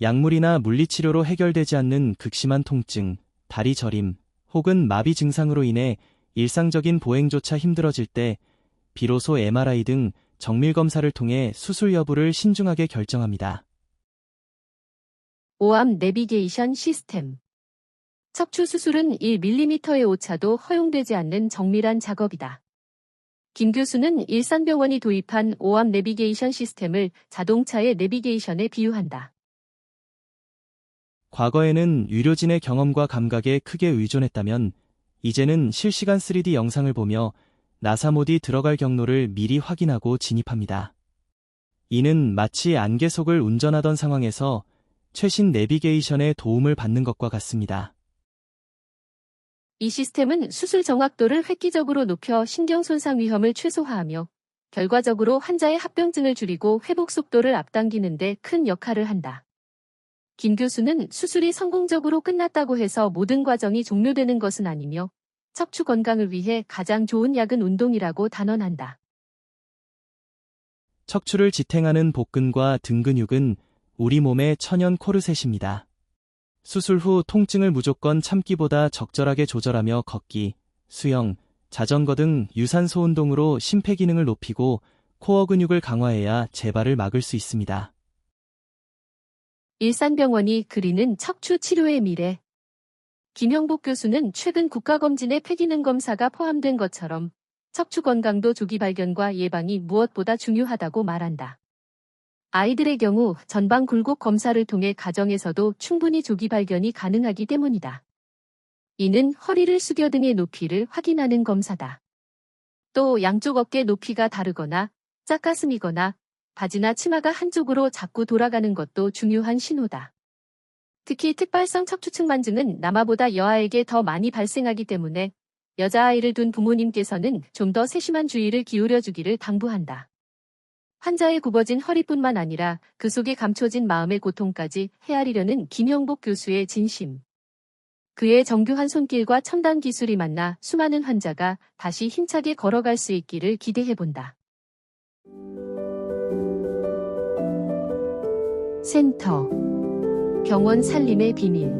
약물이나 물리치료로 해결되지 않는 극심한 통증, 다리 저림, 혹은 마비 증상으로 인해 일상적인 보행조차 힘들어질 때 비로소 MRI 등 정밀검사를 통해 수술 여부를 신중하게 결정합니다. 오암 내비게이션 시스템. 척추 수술은 1mm의 오차도 허용되지 않는 정밀한 작업이다. 김 교수는 일산병원이 도입한 오암 내비게이션 시스템을 자동차의 내비게이션에 비유한다. 과거에는 의료진의 경험과 감각에 크게 의존했다면 이제는 실시간 3D 영상을 보며 나사못이 들어갈 경로를 미리 확인하고 진입합니다. 이는 마치 안개 속을 운전하던 상황에서 최신 내비게이션의 도움을 받는 것과 같습니다. 이 시스템은 수술 정확도를 획기적으로 높여 신경 손상 위험을 최소화하며 결과적으로 환자의 합병증을 줄이고 회복 속도를 앞당기는 데 큰 역할을 한다. 김 교수는 수술이 성공적으로 끝났다고 해서 모든 과정이 종료되는 것은 아니며 척추 건강을 위해 가장 좋은 약은 운동이라고 단언한다. 척추를 지탱하는 복근과 등 근육은 우리 몸의 천연 코르셋입니다. 수술 후 통증을 무조건 참기보다 적절하게 조절하며 걷기, 수영, 자전거 등 유산소 운동으로 심폐기능을 높이고 코어 근육을 강화해야 재발을 막을 수 있습니다. 일산병원이 그리는 척추 치료의 미래. 김형복 교수는 최근 국가검진에 폐기능 검사가 포함된 것처럼 척추 건강도 조기 발견과 예방이 무엇보다 중요하다고 말한다. 아이들의 경우 전방 굴곡 검사를 통해 가정에서도 충분히 조기 발견이 가능하기 때문이다. 이는 허리를 숙여 등의 높이를 확인하는 검사다. 또 양쪽 어깨 높이가 다르거나 짝가슴이거나 바지나 치마가 한쪽으로 자꾸 돌아가는 것도 중요한 신호다. 특히 특발성 척추측만증은 남아보다 여아에게 더 많이 발생하기 때문에 여자아이를 둔 부모님께서는 좀 더 세심한 주의를 기울여주기를 당부한다. 환자의 굽어진 허리뿐만 아니라 그 속에 감춰진 마음의 고통까지 헤아리려는 김형복 교수의 진심. 그의 정교한 손길과 첨단 기술이 만나 수많은 환자가 다시 힘차게 걸어갈 수 있기를 기대해본다. 센터. 병원 살림의 비밀.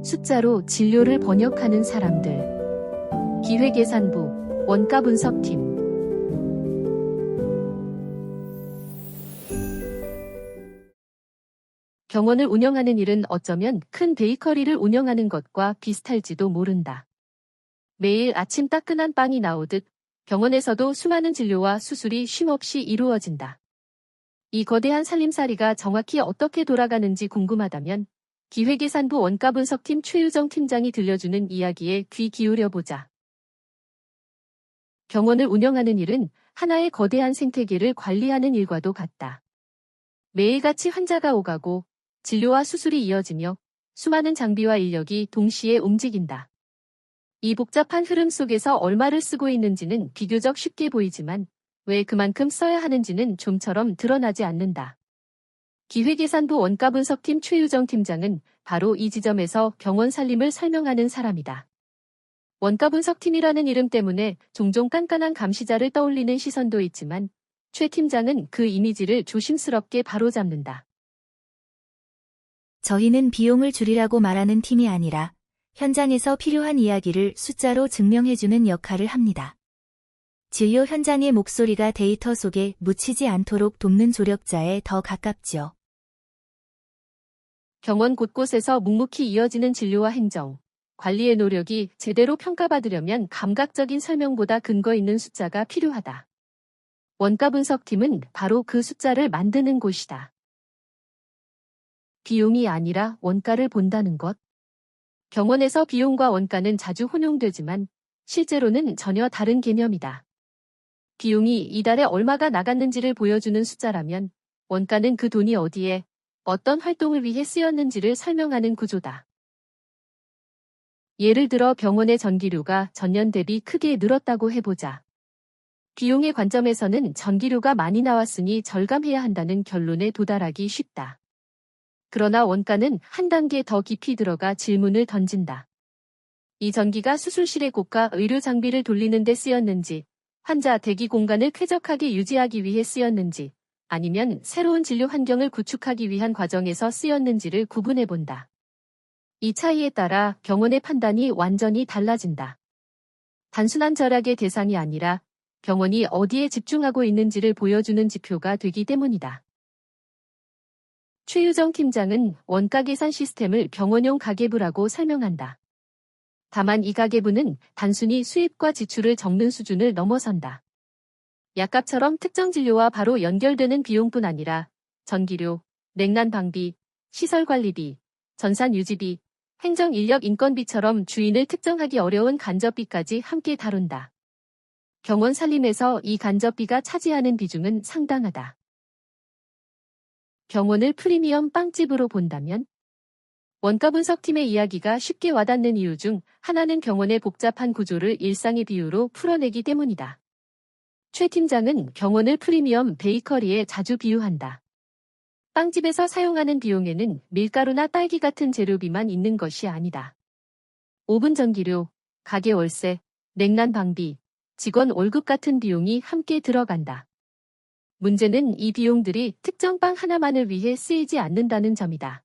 숫자로 진료를 번역하는 사람들. 기획예산부, 원가분석팀. 병원을 운영하는 일은 어쩌면 큰 베이커리를 운영하는 것과 비슷할지도 모른다. 매일 아침 따끈한 빵이 나오듯 병원에서도 수많은 진료와 수술이 쉼없이 이루어진다. 이 거대한 살림살이가 정확히 어떻게 돌아가는지 궁금하다면 기획예산부 원가분석팀 최유정 팀장이 들려주는 이야기에 귀 기울여보자. 병원을 운영하는 일은 하나의 거대한 생태계를 관리하는 일과도 같다. 매일같이 환자가 오가고 진료와 수술이 이어지며 수많은 장비와 인력이 동시에 움직인다. 이 복잡한 흐름 속에서 얼마를 쓰고 있는지는 비교적 쉽게 보이지만 왜 그만큼 써야 하는지는 좀처럼 드러나지 않는다. 기획예산부 원가분석팀 최유정 팀장은 바로 이 지점에서 병원 살림을 설명하는 사람이다. 원가분석팀이라는 이름 때문에 종종 깐깐한 감시자를 떠올리는 시선도 있지만 최 팀장은 그 이미지를 조심스럽게 바로잡는다. 저희는 비용을 줄이라고 말하는 팀이 아니라 현장에서 필요한 이야기를 숫자로 증명해주는 역할을 합니다. 진료 현장의 목소리가 데이터 속에 묻히지 않도록 돕는 조력자에 더 가깝지요. 병원 곳곳에서 묵묵히 이어지는 진료와 행정, 관리의 노력이 제대로 평가받으려면 감각적인 설명보다 근거 있는 숫자가 필요하다. 원가분석팀은 바로 그 숫자를 만드는 곳이다. 비용이 아니라 원가를 본다는 것. 병원에서 비용과 원가는 자주 혼용되지만 실제로는 전혀 다른 개념이다. 비용이 이달에 얼마가 나갔는지를 보여주는 숫자라면 원가는 그 돈이 어디에 어떤 활동을 위해 쓰였는지를 설명하는 구조다. 예를 들어 병원의 전기료가 전년 대비 크게 늘었다고 해보자. 비용의 관점에서는 전기료가 많이 나왔으니 절감해야 한다는 결론에 도달하기 쉽다. 그러나 원가는 한 단계 더 깊이 들어가 질문을 던진다. 이 전기가 수술실의 고가 의료 장비를 돌리는 데 쓰였는지, 환자 대기 공간을 쾌적하게 유지하기 위해 쓰였는지, 아니면 새로운 진료 환경을 구축하기 위한 과정에서 쓰였는지를 구분해본다. 이 차이에 따라 병원의 판단이 완전히 달라진다. 단순한 절약의 대상이 아니라 병원이 어디에 집중하고 있는지를 보여주는 지표가 되기 때문이다. 최유정 팀장은 원가 계산 시스템을 병원용 가계부라고 설명한다. 다만 이 가계부는 단순히 수입과 지출을 적는 수준을 넘어선다. 약값처럼 특정 진료와 바로 연결되는 비용뿐 아니라 전기료, 냉난 방비, 시설 관리비, 전산 유지비, 행정 인력 인건비처럼 주인을 특정하기 어려운 간접비까지 함께 다룬다. 병원 살림에서 이 간접비가 차지하는 비중은 상당하다. 병원을 프리미엄 빵집으로 본다면? 원가 분석팀의 이야기가 쉽게 와닿는 이유 중 하나는 병원의 복잡한 구조를 일상의 비유로 풀어내기 때문이다. 최 팀장은 병원을 프리미엄 베이커리에 자주 비유한다. 빵집에서 사용하는 비용에는 밀가루나 딸기 같은 재료비만 있는 것이 아니다. 오븐 전기료, 가게 월세, 냉난 방비, 직원 월급 같은 비용이 함께 들어간다. 문제는 이 비용들이 특정 빵 하나만을 위해 쓰이지 않는다는 점이다.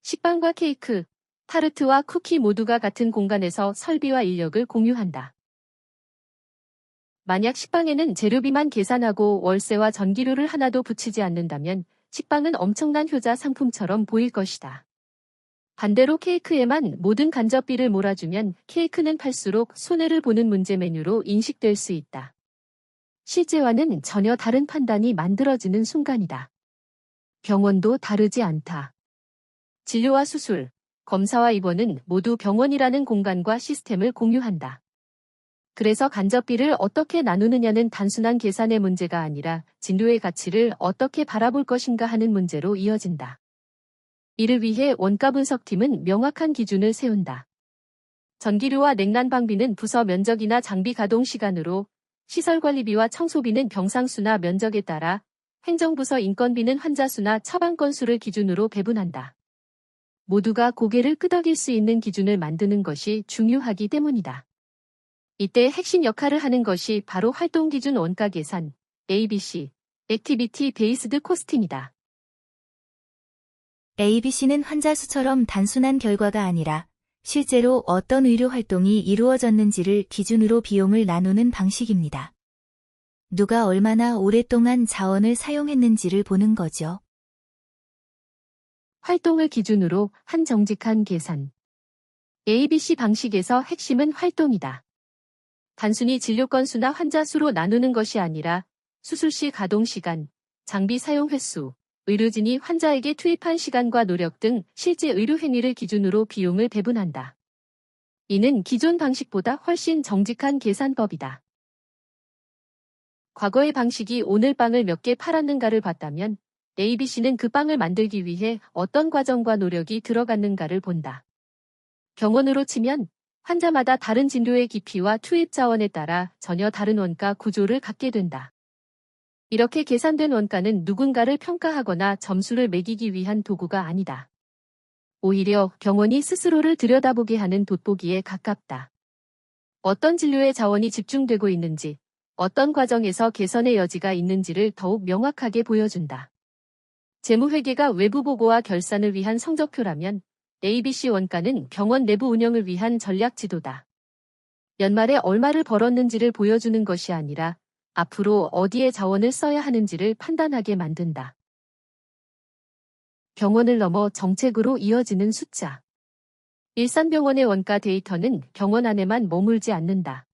식빵과 케이크, 타르트와 쿠키 모두가 같은 공간에서 설비와 인력을 공유한다. 만약 식빵에는 재료비만 계산하고 월세와 전기료를 하나도 붙이지 않는다면 식빵은 엄청난 효자 상품처럼 보일 것이다. 반대로 케이크에만 모든 간접비를 몰아주면 케이크는 팔수록 손해를 보는 문제 메뉴로 인식될 수 있다. 실제와는 전혀 다른 판단이 만들어지는 순간이다. 병원도 다르지 않다. 진료와 수술, 검사와 입원은 모두 병원이라는 공간과 시스템을 공유한다. 그래서 간접비를 어떻게 나누느냐는 단순한 계산의 문제가 아니라 진료의 가치를 어떻게 바라볼 것인가 하는 문제로 이어진다. 이를 위해 원가 분석팀은 명확한 기준을 세운다. 전기료와 냉난방비는 부서 면적이나 장비 가동 시간으로, 시설관리비와 청소비는 병상 수나 면적에 따라, 행정부서 인건비는 환자 수나 처방 건수를 기준으로 배분한다. 모두가 고개를 끄덕일 수 있는 기준을 만드는 것이 중요하기 때문이다. 이때 핵심 역할을 하는 것이 바로 활동기준 원가 계산, ABC, Activity Based Costing이다. ABC는 환자 수처럼 단순한 결과가 아니라 실제로 어떤 의료 활동이 이루어졌는지를 기준으로 비용을 나누는 방식입니다. 누가 얼마나 오랫동안 자원을 사용했는지를 보는 거죠. 활동을 기준으로 한 정직한 계산. ABC 방식에서 핵심은 활동이다. 단순히 진료 건수나 환자 수로 나누는 것이 아니라 수술실 가동 시간, 장비 사용 횟수, 의료진이 환자에게 투입한 시간과 노력 등 실제 의료 행위를 기준으로 비용을 배분한다. 이는 기존 방식보다 훨씬 정직한 계산법이다. 과거의 방식이 오늘 빵을 몇 개 팔았는가를 봤다면 ABC는 그 빵을 만들기 위해 어떤 과정과 노력이 들어갔는가를 본다. 병원으로 치면 환자마다 다른 진료의 깊이와 투입 자원에 따라 전혀 다른 원가 구조를 갖게 된다. 이렇게 계산된 원가는 누군가를 평가하거나 점수를 매기기 위한 도구가 아니다. 오히려 병원이 스스로를 들여다보게 하는 돋보기에 가깝다. 어떤 진료에 자원이 집중되고 있는지, 어떤 과정에서 개선의 여지가 있는지를 더욱 명확하게 보여준다. 재무회계가 외부 보고와 결산을 위한 성적표라면 ABC 원가는 병원 내부 운영을 위한 전략 지도다. 연말에 얼마를 벌었는지를 보여주는 것이 아니라 앞으로 어디에 자원을 써야 하는지를 판단하게 만든다. 병원을 넘어 정책으로 이어지는 숫자. 일산병원의 원가 데이터는 병원 안에만 머물지 않는다.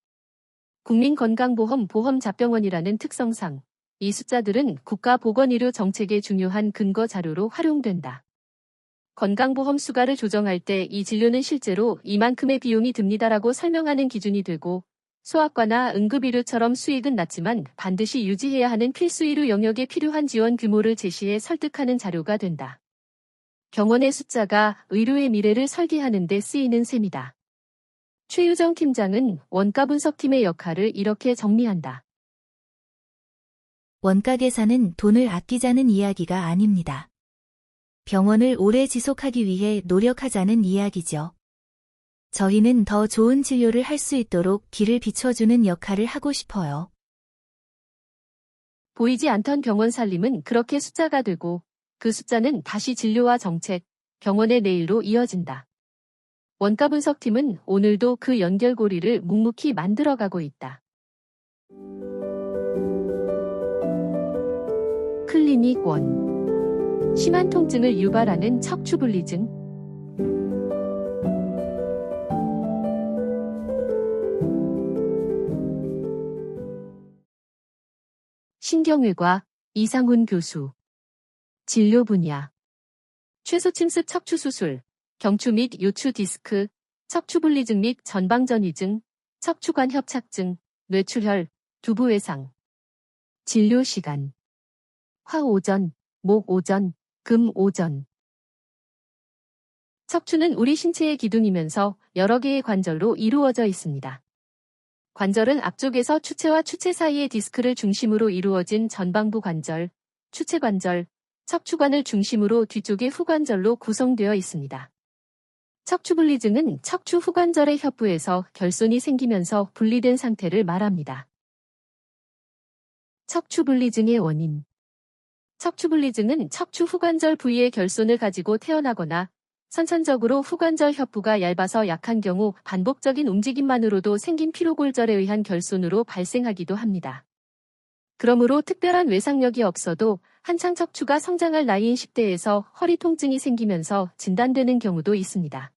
국민건강보험 보험잡병원이라는 특성상 이 숫자들은 국가보건의료 정책의 중요한 근거 자료로 활용된다. 건강보험 수가를 조정할 때 이 진료는 실제로 이만큼의 비용이 듭니다라고 설명하는 기준이 되고 소아과나 응급의료처럼 수익은 낮지만 반드시 유지해야 하는 필수 의료 영역에 필요한 지원 규모를 제시해 설득하는 자료가 된다. 병원의 숫자가 의료의 미래를 설계하는 데 쓰이는 셈이다. 최유정 팀장은 원가 분석팀의 역할을 이렇게 정리한다. 원가 계산은 돈을 아끼자는 이야기가 아닙니다. 병원을 오래 지속하기 위해 노력하자는 이야기죠. 저희는 더 좋은 진료를 할 수 있도록 길을 비춰주는 역할을 하고 싶어요. 보이지 않던 병원 살림은 그렇게 숫자가 되고 그 숫자는 다시 진료와 정책, 병원의 내일로 이어진다. 원가 분석팀은 오늘도 그 연결고리를 묵묵히 만들어가고 있다. 클리닉 1. 심한 통증을 유발하는 척추분리증. 신경외과 이상훈 교수. 진료 분야. 최소침습 척추수술, 경추 및 요추 디스크, 척추분리증 및 전방전이증, 척추관 협착증, 뇌출혈, 두부외상. 진료 시간. 화 오전, 목 오전, 금 오전. 척추는 우리 신체의 기둥이면서 여러 개의 관절로 이루어져 있습니다. 관절은 앞쪽에서 추체와 추체 사이의 디스크를 중심으로 이루어진 전방부 관절, 추체관절, 척추관을 중심으로 뒤쪽의 후관절로 구성되어 있습니다. 척추분리증은 척추 후관절의 협부에서 결손이 생기면서 분리된 상태를 말합니다. 척추분리증의 원인. 척추분리증은 척추 후관절 부위의 결손을 가지고 태어나거나 선천적으로 후관절 협부가 얇아서 약한 경우 반복적인 움직임만으로도 생긴 피로골절에 의한 결손으로 발생하기도 합니다. 그러므로 특별한 외상력이 없어도 한창 척추가 성장할 나이인 10대에서 허리 통증이 생기면서 진단되는 경우도 있습니다.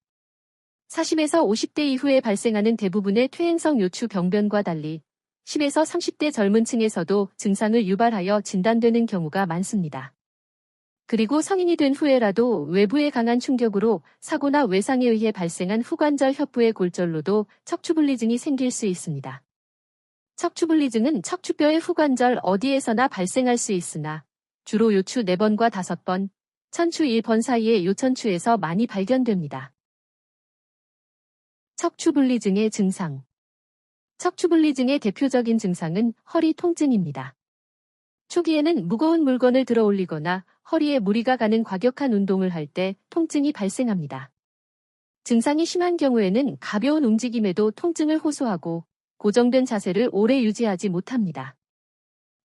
40에서 50대 이후에 발생하는 대부분의 퇴행성 요추 병변과 달리 10에서 30대 젊은 층에서도 증상을 유발하여 진단되는 경우가 많습니다. 그리고 성인이 된 후에라도 외부의 강한 충격으로 사고나 외상에 의해 발생한 후관절 협부의 골절로도 척추분리증이 생길 수 있습니다. 척추분리증은 척추뼈의 후관절 어디에서나 발생할 수 있으나 주로 요추 4번과 5번, 천추 1번 사이의 요천추에서 많이 발견됩니다. 척추분리증의 증상. 척추분리증의 대표적인 증상은 허리 통증입니다. 초기에는 무거운 물건을 들어 올리거나 허리에 무리가 가는 과격한 운동을 할 때 통증이 발생합니다. 증상이 심한 경우에는 가벼운 움직임에도 통증을 호소하고 고정된 자세를 오래 유지하지 못합니다.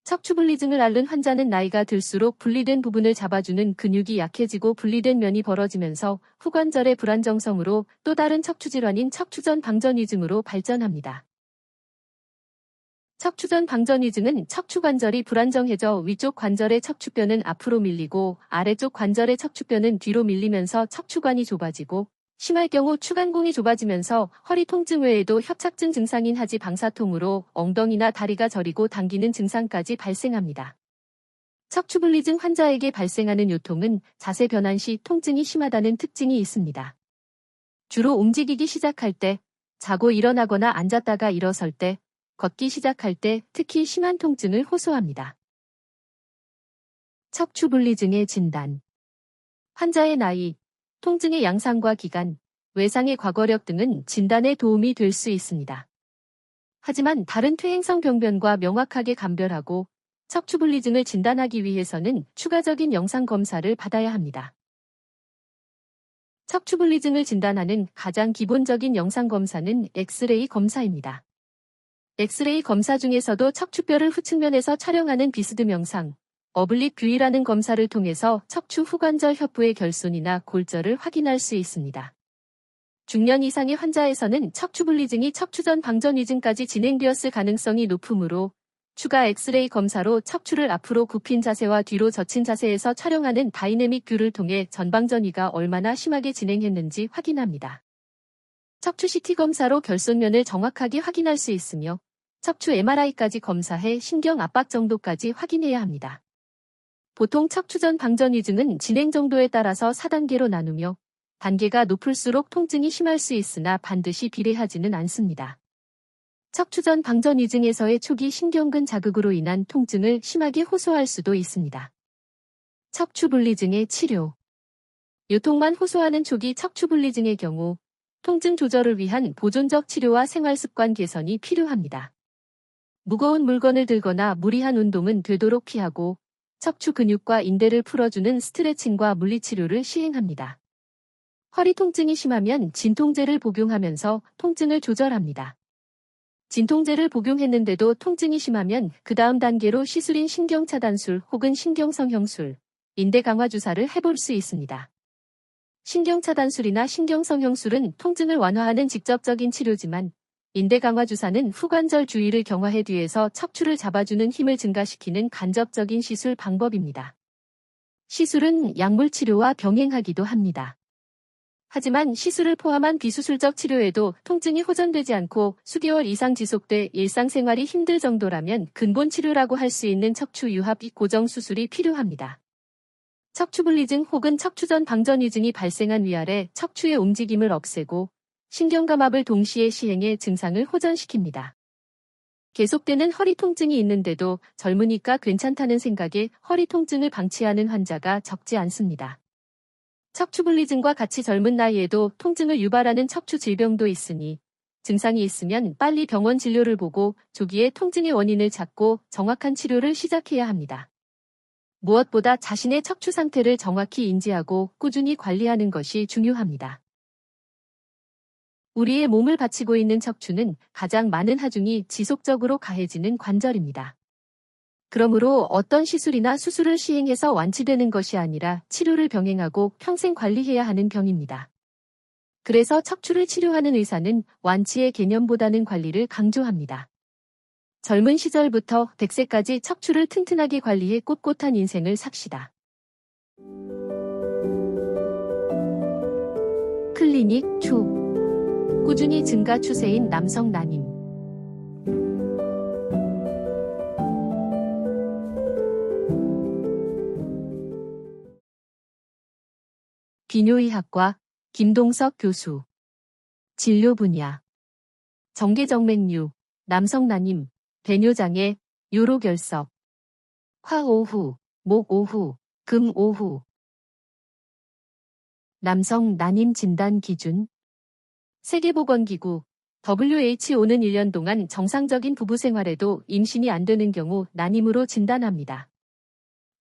척추분리증을 앓는 환자는 나이가 들수록 분리된 부분을 잡아주는 근육이 약해지고 분리된 면이 벌어지면서 후관절의 불안정성으로 또 다른 척추질환인 척추전 방전위증으로 발전합니다. 척추전 방전위증은 척추관절이 불안정해져 위쪽 관절의 척추뼈는 앞으로 밀리고 아래쪽 관절의 척추뼈는 뒤로 밀리면서 척추관이 좁아지고 심할 경우 추간공이 좁아지면서 허리 통증 외에도 협착증 증상인 하지 방사통으로 엉덩이나 다리가 저리고 당기는 증상까지 발생합니다. 척추분리증 환자에게 발생하는 요통은 자세 변환 시 통증이 심하다는 특징이 있습니다. 주로 움직이기 시작할 때, 자고 일어나거나 앉았다가 일어설 때, 걷기 시작할 때 특히 심한 통증을 호소합니다. 척추분리증의 진단. 환자의 나이, 통증의 양상과 기간, 외상의 과거력 등은 진단에 도움이 될 수 있습니다. 하지만 다른 퇴행성 병변과 명확하게 감별하고 척추분리증을 진단하기 위해서는 추가적인 영상 검사를 받아야 합니다. 척추분리증을 진단하는 가장 기본적인 영상 검사는 엑스레이 검사입니다. 엑스레이 검사 중에서도 척추뼈를 후측면에서 촬영하는 비스듬 영상, 어블릭 뷰이라는 검사를 통해서 척추 후관절 협부의 결손이나 골절을 확인할 수 있습니다. 중년 이상의 환자에서는 척추분리증이 척추전 방전위증까지 진행되었을 가능성이 높으므로 추가 엑스레이 검사로 척추를 앞으로 굽힌 자세와 뒤로 젖힌 자세에서 촬영하는 다이내믹 뷰를 통해 전방전이가 얼마나 심하게 진행했는지 확인합니다. 척추 CT 검사로 결손면을 정확하게 확인할 수 있으며 척추 MRI까지 검사해 신경 압박 정도까지 확인해야 합니다. 보통 척추전 방전위증은 진행 정도에 따라서 4단계로 나누며 단계가 높을수록 통증이 심할 수 있으나 반드시 비례하지는 않습니다. 척추전 방전위증에서의 초기 신경근 자극으로 인한 통증을 심하게 호소할 수도 있습니다. 척추분리증의 치료. 요통만 호소하는 초기 척추분리증의 경우 통증 조절을 위한 보존적 치료와 생활습관 개선이 필요합니다. 무거운 물건을 들거나 무리한 운동은 되도록 피하고 척추 근육과 인대를 풀어주는 스트레칭과 물리치료를 시행합니다. 허리 통증이 심하면 진통제를 복용하면서 통증을 조절합니다. 진통제를 복용했는데도 통증이 심하면 그 다음 단계로 시술인 신경차단술 혹은 신경성형술, 인대 강화 주사를 해볼 수 있습니다. 신경차단술이나 신경성형술은 통증을 완화하는 직접적인 치료지만 인대 강화 주사는 후관절 주위를 경화해 뒤에서 척추를 잡아주는 힘을 증가시키는 간접적인 시술 방법입니다. 시술은 약물치료와 병행하기도 합니다. 하지만 시술을 포함한 비수술적 치료에도 통증이 호전되지 않고 수개월 이상 지속돼 일상생활이 힘들 정도라면 근본 치료라고 할 수 있는 척추 유합 고정 수술이 필요합니다. 척추분리증 혹은 척추전 방전위증이 발생한 위아래 척추의 움직임을 없애고 신경감압을 동시에 시행해 증상을 호전시킵니다. 계속되는 허리 통증이 있는데도 젊으니까 괜찮다는 생각에 허리 통증을 방치하는 환자가 적지 않습니다. 척추분리증과 같이 젊은 나이에도 통증을 유발하는 척추 질병도 있으니 증상이 있으면 빨리 병원 진료를 보고 조기에 통증의 원인을 찾고 정확한 치료를 시작해야 합니다. 무엇보다 자신의 척추 상태를 정확히 인지하고 꾸준히 관리하는 것이 중요합니다. 우리의 몸을 바치고 있는 척추는 가장 많은 하중이 지속적으로 가해지는 관절입니다. 그러므로 어떤 시술이나 수술을 시행해서 완치되는 것이 아니라 치료를 병행하고 평생 관리해야 하는 병입니다. 그래서 척추를 치료하는 의사는 완치의 개념보다는 관리를 강조합니다. 젊은 시절부터 100세까지 척추를 튼튼하게 관리해 꼿꼿한 인생을 삽시다. 클리닉 추. 꾸준히 증가 추세인 남성 난임. 비뇨의학과 김동석 교수. 진료 분야. 정계정맥류, 남성 난임, 배뇨장애, 요로결석. 화 오후, 목 오후, 금 오후. 남성 난임 진단 기준. 세계보건기구 WHO는 1년 동안 정상적인 부부 생활에도 임신이 안 되는 경우 난임으로 진단합니다.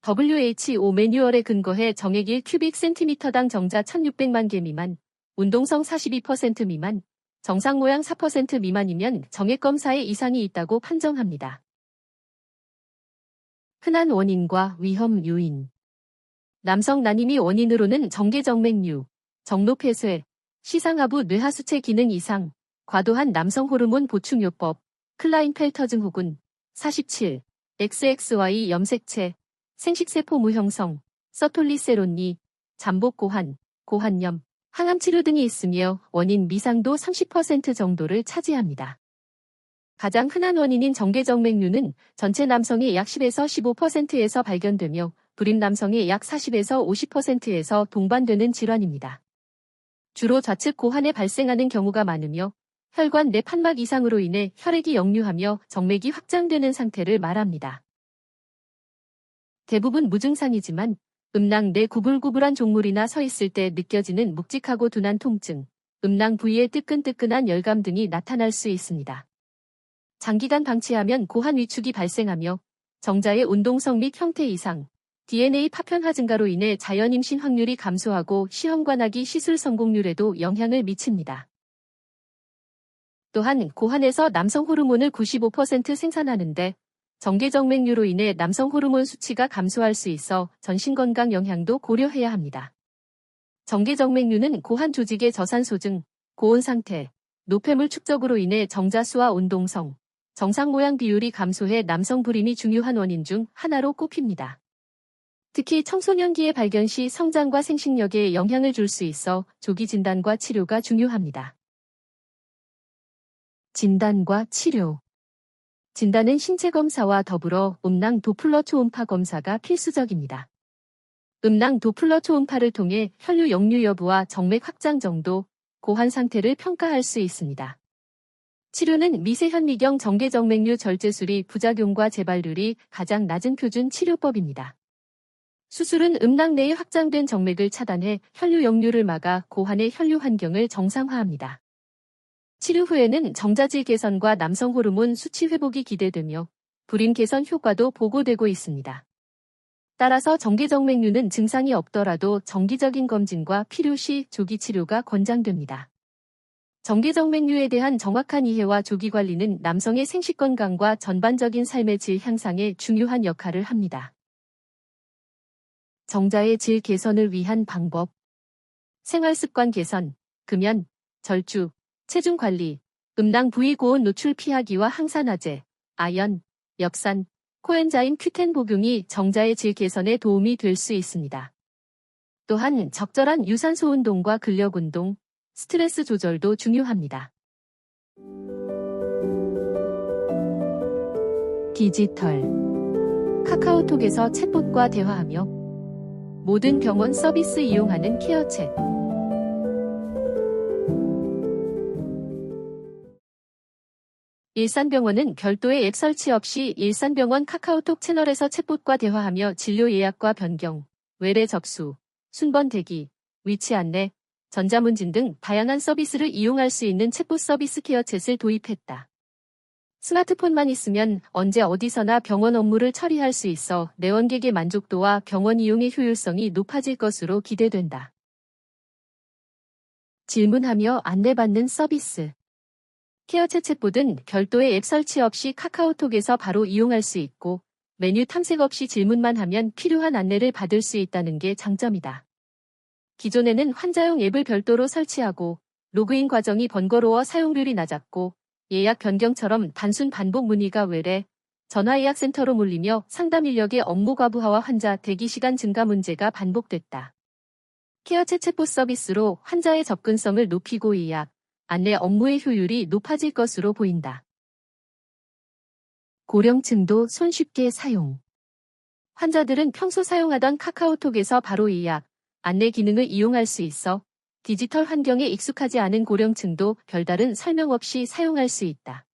WHO 매뉴얼에 근거해 정액 1큐빅센티미터당 정자 1600만 개 미만, 운동성 42% 미만, 정상 모양 4% 미만이면 정액 검사에 이상이 있다고 판정합니다. 흔한 원인과 위험 요인. 남성 난임이 원인으로는 정계정맥류, 정로폐쇄, 시상하부 뇌하수체 기능 이상, 과도한 남성 호르몬 보충요법, 클라인펠터 증후군, 47, XXY 염색체, 생식세포 무형성, 서톨리세론니, 잠복 고환, 고환염, 항암치료 등이 있으며 원인 미상도 30% 정도를 차지합니다. 가장 흔한 원인인 정계정맥류는 전체 남성의 약 10에서 15%에서 발견되며 불임 남성의 약 40에서 50%에서 동반되는 질환입니다. 주로 좌측 고환에 발생하는 경우가 많으며 혈관 내 판막 이상으로 인해 혈액이 역류하며 정맥이 확장되는 상태를 말합니다. 대부분 무증상이지만 음낭 내 구불구불한 종물이나 서 있을 때 느껴지는 묵직하고 둔한 통증, 음낭 부위에 뜨끈뜨끈한 열감 등이 나타날 수 있습니다. 장기간 방치하면 고환 위축이 발생하며 정자의 운동성 및 형태 이상, DNA 파편화 증가로 인해 자연 임신 확률이 감소하고 시험관하기 시술 성공률에도 영향을 미칩니다. 또한 고환에서 남성 호르몬을 95% 생산하는데 정계정맥류로 인해 남성 호르몬 수치가 감소할 수 있어 전신 건강 영향도 고려해야 합니다. 정계정맥류는 고환 조직의 저산소증, 고온 상태, 노폐물 축적으로 인해 정자수와 운동성, 정상 모양 비율이 감소해 남성 불임이 중요한 원인 중 하나로 꼽힙니다. 특히 청소년기의 발견 시 성장과 생식력에 영향을 줄 수 있어 조기 진단과 치료가 중요합니다. 진단과 치료. 진단은 신체 검사와 더불어 음낭 도플러 초음파 검사가 필수적입니다. 음낭 도플러 초음파를 통해 혈류 역류 여부와 정맥 확장 정도, 고환 상태를 평가할 수 있습니다. 치료는 미세현미경 정계정맥류 절제술이 부작용과 재발률이 가장 낮은 표준 치료법입니다. 수술은 음낭 내에 확장된 정맥을 차단해 혈류 역류를 막아 고환의 혈류 환경을 정상화합니다. 치료 후에는 정자질 개선과 남성 호르몬 수치 회복이 기대되며 불임 개선 효과도 보고되고 있습니다. 따라서 정계정맥류는 증상이 없더라도 정기적인 검진과 필요시 조기 치료가 권장됩니다. 정계정맥류에 대한 정확한 이해와 조기 관리는 남성의 생식 건강과 전반적인 삶의 질 향상에 중요한 역할을 합니다. 정자의 질 개선을 위한 방법. 생활습관 개선, 금연, 절주, 체중 관리, 음낭 부위 고온 노출 피하기와 항산화제, 아연, 엽산, 코엔자임 Q10 복용이 정자의 질 개선에 도움이 될 수 있습니다. 또한 적절한 유산소 운동과 근력 운동, 스트레스 조절도 중요합니다. 디지털. 카카오톡에서 챗봇과 대화하며 모든 병원 서비스 이용하는 케어챗. 일산병원은 별도의 앱 설치 없이 일산병원 카카오톡 채널에서 챗봇과 대화하며 진료 예약과 변경, 외래 접수, 순번 대기, 위치 안내, 전자문진 등 다양한 서비스를 이용할 수 있는 챗봇 서비스 케어챗을 도입했다. 스마트폰만 있으면 언제 어디서나 병원 업무를 처리할 수 있어 내원객의 만족도와 병원 이용의 효율성이 높아질 것으로 기대된다. 질문하며 안내받는 서비스. 케어챗 챗봇은 별도의 앱 설치 없이 카카오톡에서 바로 이용할 수 있고 메뉴 탐색 없이 질문만 하면 필요한 안내를 받을 수 있다는 게 장점이다. 기존에는 환자용 앱을 별도로 설치하고 로그인 과정이 번거로워 사용률이 낮았고 예약 변경처럼 단순 반복 문의가 외래 전화예약센터로 몰리며 상담 인력의 업무 과부하와 환자 대기 시간 증가 문제가 반복됐다. 케어챗 챗봇 서비스로 환자의 접근성을 높이고 예약, 안내 업무의 효율이 높아질 것으로 보인다. 고령층도 손쉽게 사용. 환자들은 평소 사용하던 카카오톡에서 바로 예약, 안내 기능을 이용할 수 있어 디지털 환경에 익숙하지 않은 고령층도 별다른 설명 없이 사용할 수 있다.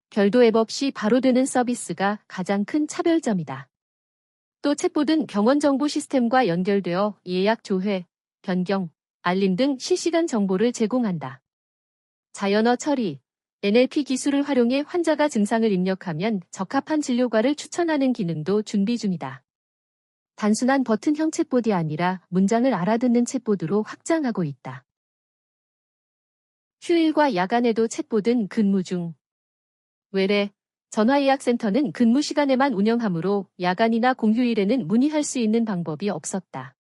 별도 앱 없이 바로 되는 서비스가 가장 큰 차별점이다. 또 챗봇은 병원 정보 시스템과 연결되어 예약 조회, 변경, 알림 등 실시간 정보를 제공한다. 자연어 처리, NLP 기술을 활용해 환자가 증상을 입력하면 적합한 진료과를 추천하는 기능도 준비 중이다. 단순한 버튼형 챗봇이 아니라 문장을 알아듣는 챗봇으로 확장하고 있다. 휴일과 야간에도 챗봇은 근무 중. 외래, 전화예약센터는 근무 시간에만 운영하므로 야간이나 공휴일에는 문의할 수 있는 방법이 없었다.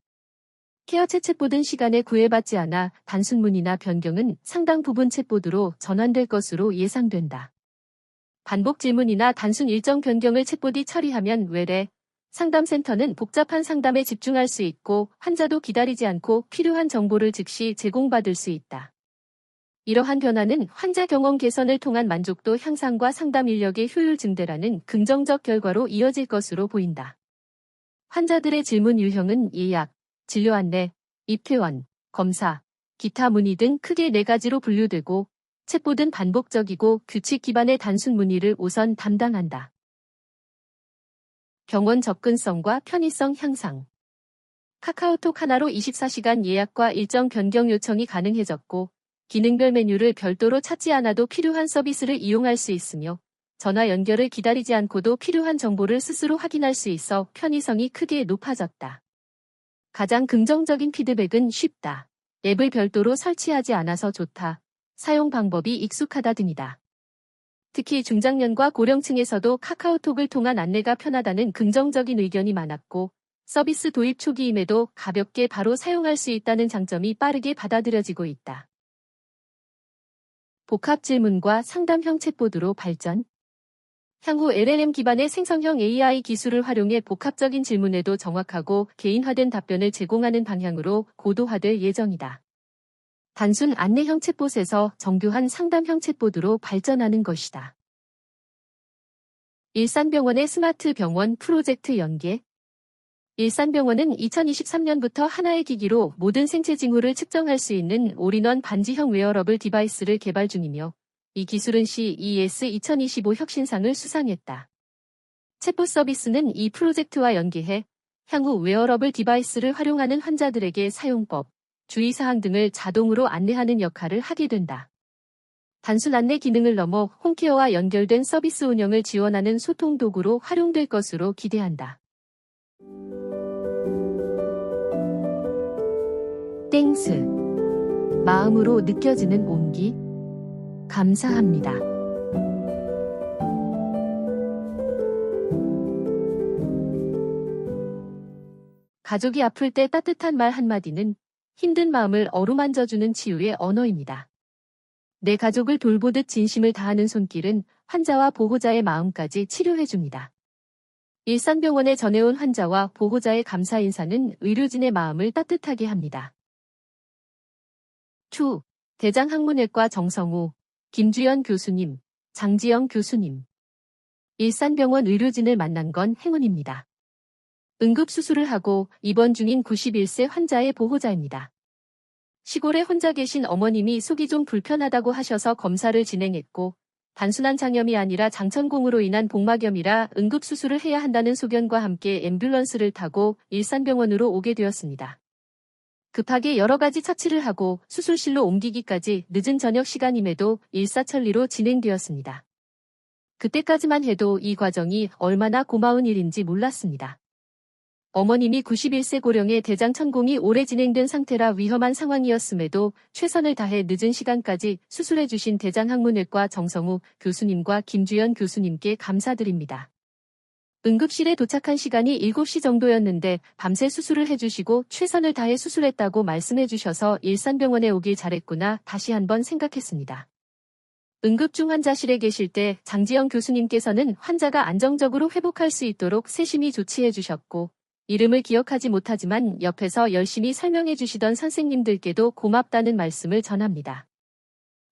케어챗 챗봇은 시간에 구애받지 않아 단순 문의나 변경은 상당 부분 챗봇으로 전환될 것으로 예상된다. 반복 질문이나 단순 일정 변경을 챗봇이 처리하면 외래, 상담센터는 복잡한 상담에 집중할 수 있고 환자도 기다리지 않고 필요한 정보를 즉시 제공받을 수 있다. 이러한 변화는 환자 경험 개선을 통한 만족도 향상과 상담 인력의 효율 증대라는 긍정적 결과로 이어질 것으로 보인다. 환자들의 질문 유형은 예약, 진료 안내, 입퇴원, 검사, 기타 문의 등 크게 4가지로 분류되고 챗봇은 반복적이고 규칙 기반의 단순 문의를 우선 담당한다. 병원 접근성과 편의성 향상. 카카오톡 하나로 24시간 예약과 일정 변경 요청이 가능해졌고 기능별 메뉴를 별도로 찾지 않아도 필요한 서비스를 이용할 수 있으며 전화 연결을 기다리지 않고도 필요한 정보를 스스로 확인할 수 있어 편의성이 크게 높아졌다. 가장 긍정적인 피드백은 쉽다. 앱을 별도로 설치하지 않아서 좋다. 사용 방법이 익숙하다 등이다. 특히 중장년과 고령층에서도 카카오톡을 통한 안내가 편하다는 긍정적인 의견이 많았고 서비스 도입 초기임에도 가볍게 바로 사용할 수 있다는 장점이 빠르게 받아들여지고 있다. 복합 질문과 상담형 챗봇으로 발전. 향후 LLM 기반의 생성형 AI 기술을 활용해 복합적인 질문에도 정확하고 개인화된 답변을 제공하는 방향으로 고도화될 예정이다. 단순 안내형 챗봇에서 정교한 상담형 챗봇으로 발전하는 것이다. 일산병원의 스마트 병원 프로젝트 연계. 일산병원은 2023년부터 하나의 기기로 모든 생체 징후를 측정할 수 있는 올인원 반지형 웨어러블 디바이스를 개발 중이며 이 기술은 CES 2025 혁신상을 수상했다. 챗봇 서비스는 이 프로젝트와 연계해 향후 웨어러블 디바이스를 활용하는 환자들에게 사용법, 주의사항 등을 자동으로 안내하는 역할을 하게 된다. 단순 안내 기능을 넘어 홈케어와 연결된 서비스 운영을 지원하는 소통 도구로 활용될 것으로 기대한다. 땡스. 마음으로 느껴지는 온기. 감사합니다. 가족이 아플 때 따뜻한 말 한마디는 힘든 마음을 어루만져주는 치유의 언어입니다. 내 가족을 돌보듯 진심을 다하는 손길은 환자와 보호자의 마음까지 치료해줍니다. 일산병원에 전해온 환자와 보호자의 감사 인사는 의료진의 마음을 따뜻하게 합니다. 추, 대장학문외과 정성우, 김주연 교수님, 장지영 교수님. 일산병원 의료진을 만난 건 행운입니다. 응급수술을 하고 입원 중인 91세 환자의 보호자입니다. 시골에 혼자 계신 어머님이 속이 좀 불편하다고 하셔서 검사를 진행했고 단순한 장염이 아니라 장천공으로 인한 복막염이라 응급수술을 해야 한다는 소견과 함께 앰뷸런스를 타고 일산병원으로 오게 되었습니다. 급하게 여러 가지 처치를 하고 수술실로 옮기기까지 늦은 저녁 시간임에도 일사천리로 진행되었습니다. 그때까지만 해도 이 과정이 얼마나 고마운 일인지 몰랐습니다. 어머님이 91세 고령의 대장천공이 오래 진행된 상태라 위험한 상황이었음에도 최선을 다해 늦은 시간까지 수술해주신 대장학문외과 정성우 교수님과 김주연 교수님께 감사드립니다. 응급실에 도착한 시간이 7시 정도였는데 밤새 수술을 해주시고 최선을 다해 수술했다고 말씀해주셔서 일산병원에 오길 잘했구나 다시 한번 생각했습니다. 응급중 환자실에 계실 때 장지영 교수님께서는 환자가 안정적으로 회복할 수 있도록 세심히 조치해주셨고 이름을 기억하지 못하지만 옆에서 열심히 설명해주시던 선생님들께도 고맙다는 말씀을 전합니다.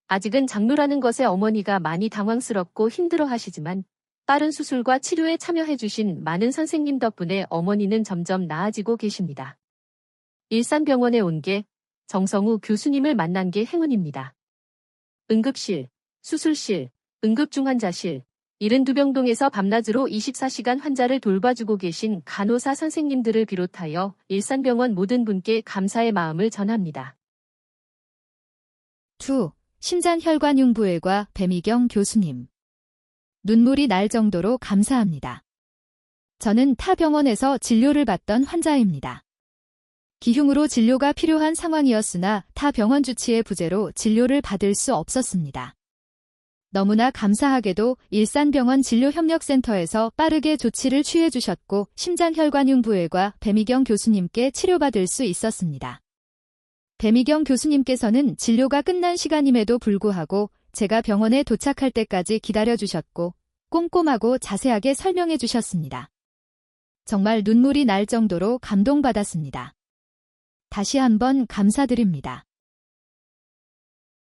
아직은 장루라는 것에 어머니가 많이 당황스럽고 힘들어하시지만 빠른 수술과 치료에 참여해주신 많은 선생님 덕분에 어머니는 점점 나아지고 계십니다. 일산병원에 온 게 정성우 교수님을 만난 게 행운입니다. 응급실, 수술실, 응급중환자실, 72병동에서 밤낮으로 24시간 환자를 돌봐주고 계신 간호사 선생님들을 비롯하여 일산병원 모든 분께 감사의 마음을 전합니다. 2. 심장혈관흉부외과 배미경 교수님. 눈물이 날 정도로 감사합니다. 저는 타 병원에서 진료를 받던 환자입니다. 기흉으로 진료가 필요한 상황이었으나 타 병원 주치의 부재로 진료를 받을 수 없었습니다. 너무나 감사하게도 일산병원 진료협력센터에서 빠르게 조치를 취해주셨고 심장혈관흉부외과 배미경 교수님께 치료받을 수 있었습니다. 배미경 교수님께서는 진료가 끝난 시간임에도 불구하고 제가 병원에 도착할 때까지 기다려주셨고 꼼꼼하고 자세하게 설명해 주셨습니다. 정말 눈물이 날 정도로 감동받았습니다. 다시 한번 감사드립니다.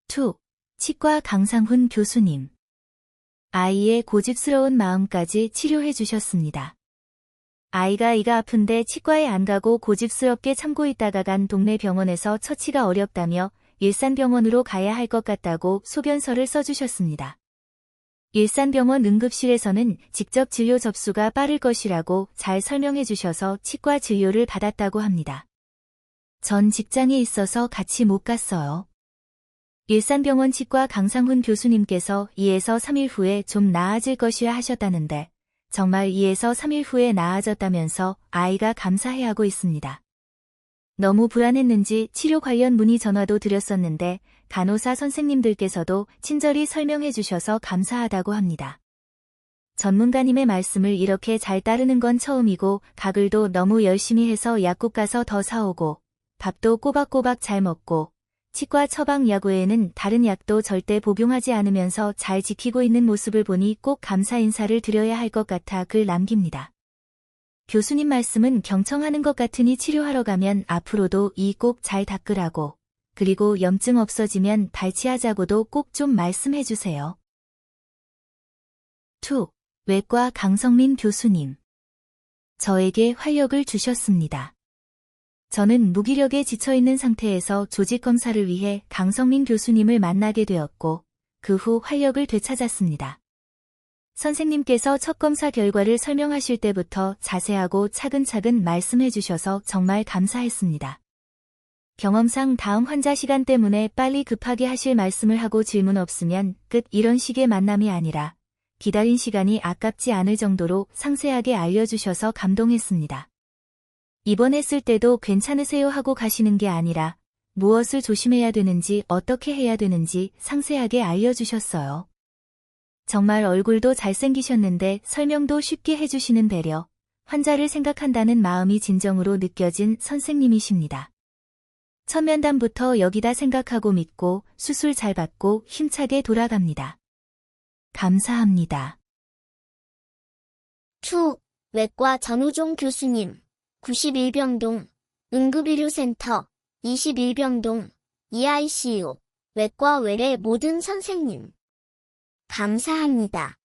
2. 치과 강상훈 교수님. 아이의 고집스러운 마음까지 치료해 주셨습니다. 아이가 이가 아픈데 치과에 안 가고 고집스럽게 참고 있다가 간 동네 병원에서 처치가 어렵다며 일산병원으로 가야 할 것 같다고 소견서를 써주셨습니다. 일산병원 응급실에서는 직접 진료 접수가 빠를 것이라고 잘 설명해 주셔서 치과 진료를 받았다고 합니다. 전 직장에 있어서 같이 못 갔어요. 일산병원 치과 강상훈 교수님께서 2에서 3일 후에 좀 나아질 것이라 하셨다는데 정말 2에서 3일 후에 나아졌다면서 아이가 감사해하고 있습니다. 너무 불안했는지 치료 관련 문의 전화도 드렸었는데 간호사 선생님들께서도 친절히 설명해 주셔서 감사하다고 합니다. 전문가님의 말씀을 이렇게 잘 따르는 건 처음이고 가글도 너무 열심히 해서 약국 가서 더 사오고 밥도 꼬박꼬박 잘 먹고 치과 처방약 외에는 다른 약도 절대 복용하지 않으면서 잘 지키고 있는 모습을 보니 꼭 감사 인사를 드려야 할 것 같아 글 남깁니다. 교수님 말씀은 경청하는 것 같으니 치료하러 가면 앞으로도 이 꼭 잘 닦으라고 그리고 염증 없어지면 발치하자고도 꼭 좀 말씀해 주세요. 2. 외과 강성민 교수님. 저에게 활력을 주셨습니다. 저는 무기력에 지쳐있는 상태에서 조직검사를 위해 강성민 교수님을 만나게 되었고 그 후 활력을 되찾았습니다. 선생님께서 첫 검사 결과를 설명하실 때부터 자세하고 차근차근 말씀해 주셔서 정말 감사했습니다. 경험상 다음 환자 시간 때문에 빨리 급하게 하실 말씀을 하고 질문 없으면 끝 이런 식의 만남이 아니라 기다린 시간이 아깝지 않을 정도로 상세하게 알려주셔서 감동했습니다. 입원했을 때도 괜찮으세요 하고 가시는 게 아니라 무엇을 조심해야 되는지 어떻게 해야 되는지 상세하게 알려주셨어요. 정말 얼굴도 잘생기셨는데 설명도 쉽게 해주시는 배려, 환자를 생각한다는 마음이 진정으로 느껴진 선생님이십니다. 첫 면담부터 여기다 생각하고 믿고 수술 잘 받고 힘차게 돌아갑니다. 감사합니다. 2. 외과 전우종 교수님. 91병동 응급의료센터 21병동 EICU 외과 외래 모든 선생님. 감사합니다.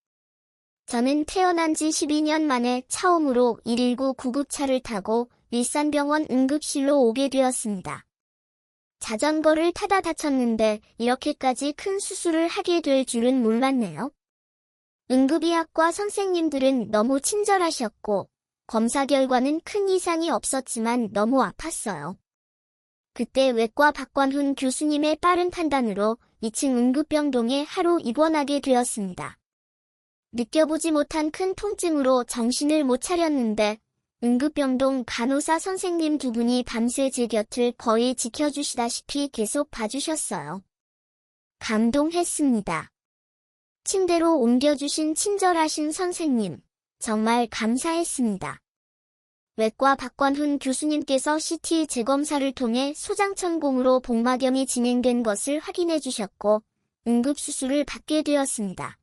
저는 태어난 지 12년 만에 처음으로 119 구급차를 타고 일산병원 응급실로 오게 되었습니다. 자전거를 타다 다쳤는데 이렇게까지 큰 수술을 하게 될 줄은 몰랐네요. 응급의학과 선생님들은 너무 친절하셨고 검사 결과는 큰 이상이 없었지만 너무 아팠어요. 그때 외과 박관훈 교수님의 빠른 판단으로 2층 응급병동에 하루 입원하게 되었습니다. 느껴보지 못한 큰 통증으로 정신을 못 차렸는데 응급병동 간호사 선생님 두 분이 밤새 제 곁을 거의 지켜주시다시피 계속 봐주셨어요. 감동했습니다. 침대로 옮겨주신 친절하신 선생님, 정말 감사했습니다. 외과 박관훈 교수님께서 CT 재검사를 통해 소장천공으로 복막염이 진행된 것을 확인해 주셨고 응급수술을 받게 되었습니다.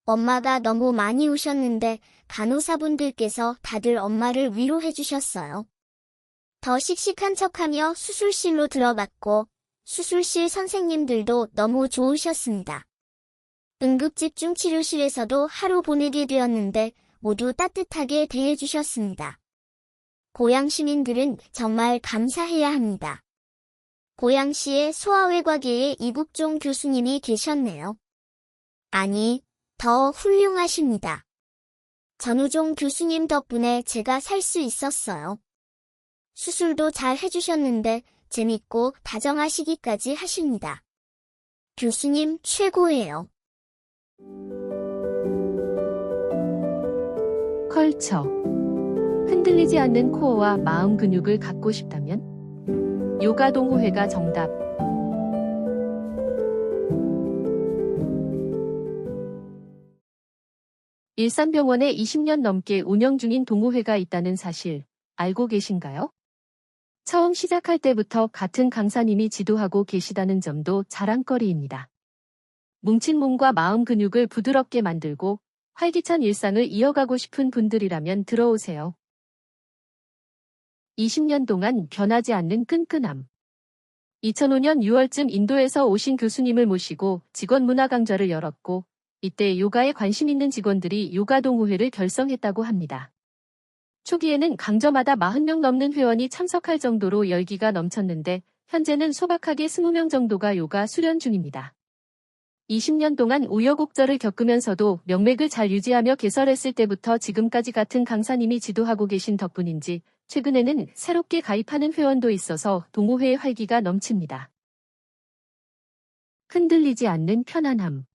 엄마가 너무 많이 우셨는데 간호사분들께서 다들 엄마를 위로해 주셨어요. 더 씩씩한 척하며 수술실로 들어갔고 수술실 선생님들도 너무 좋으셨습니다. 응급집중치료실에서도 하루 보내게 되었는데 모두 따뜻하게 대해주셨습니다. 고양 시민들은 정말 감사해야 합니다. 고양시에 소아외과계의 이국종 교수님이 계셨네요. 아니, 더 훌륭하십니다. 전우종 교수님 덕분에 제가 살 수 있었어요. 수술도 잘 해주셨는데 재밌고 다정하시기까지 하십니다. 교수님 최고예요. 컬처. 흔들리지 않는 코어와 마음 근육을 갖고 싶다면? 요가 동호회가 정답. 일산병원에 20년 넘게 운영 중인 동호회가 있다는 사실 알고 계신가요? 처음 시작할 때부터 같은 강사님이 지도하고 계시다는 점도 자랑거리입니다. 뭉친 몸과 마음 근육을 부드럽게 만들고 활기찬 일상을 이어가고 싶은 분들이라면 들어오세요. 20년 동안 변하지 않는 끈끈함. 2005년 6월쯤 인도에서 오신 교수님을 모시고 직원 문화 강좌를 열었고 이때 요가에 관심 있는 직원들이 요가 동호회를 결성했다고 합니다. 초기에는 강좌마다 40명 넘는 회원이 참석할 정도로 열기가 넘쳤는데 현재는 소박하게 20명 정도가 요가 수련 중입니다. 20년 동안 우여곡절을 겪으면서도 명맥을 잘 유지하며 개설했을 때부터 지금까지 같은 강사님이 지도하고 계신 덕분인지 최근에는 새롭게 가입하는 회원도 있어서 동호회의 활기가 넘칩니다. 흔들리지 않는 편안함.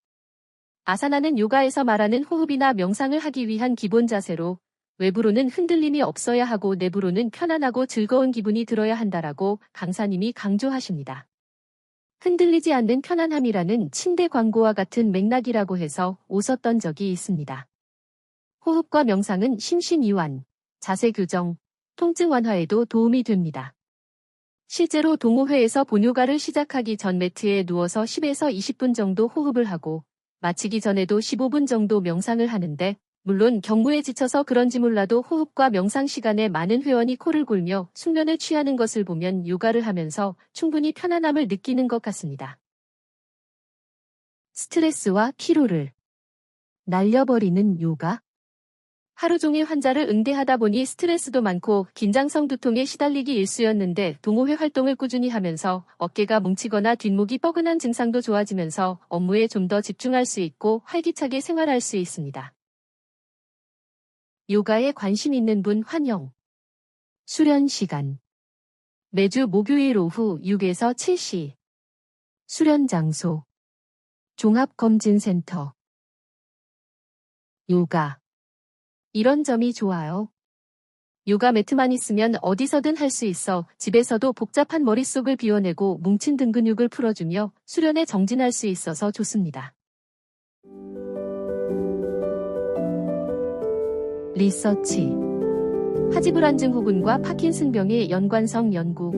아사나는 요가에서 말하는 호흡이나 명상을 하기 위한 기본 자세로 외부로는 흔들림이 없어야 하고 내부로는 편안하고 즐거운 기분이 들어야 한다라고 강사님이 강조하십니다. 흔들리지 않는 편안함이라는 침대 광고와 같은 맥락이라고 해서 웃었던 적이 있습니다. 호흡과 명상은 심신이완, 자세 교정, 통증 완화에도 도움이 됩니다. 실제로 동호회에서 본요가를 시작하기 전 매트에 누워서 10에서 20분 정도 호흡을 하고 마치기 전에도 15분 정도 명상을 하는데 물론 경무에 지쳐서 그런지 몰라도 호흡과 명상 시간에 많은 회원이 코를 골며 숙면을 취하는 것을 보면 요가를 하면서 충분히 편안함을 느끼는 것 같습니다. 스트레스와 피로를 날려버리는 요가? 하루 종일 환자를 응대하다 보니 스트레스도 많고 긴장성 두통에 시달리기 일쑤였는데 동호회 활동을 꾸준히 하면서 어깨가 뭉치거나 뒷목이 뻐근한 증상도 좋아지면서 업무에 좀 더 집중할 수 있고 활기차게 생활할 수 있습니다. 요가에 관심 있는 분 환영. 수련 시간. 매주 목요일 오후 6에서 7시. 수련 장소. 종합검진센터. 요가. 이런 점이 좋아요. 요가 매트만 있으면 어디서든 할 수 있어 집에서도 복잡한 머릿속을 비워내고 뭉친 등 근육을 풀어주며 수련에 정진할 수 있어서 좋습니다. 리서치. 하지불안증 후군과 파킨슨병의 연관성 연구.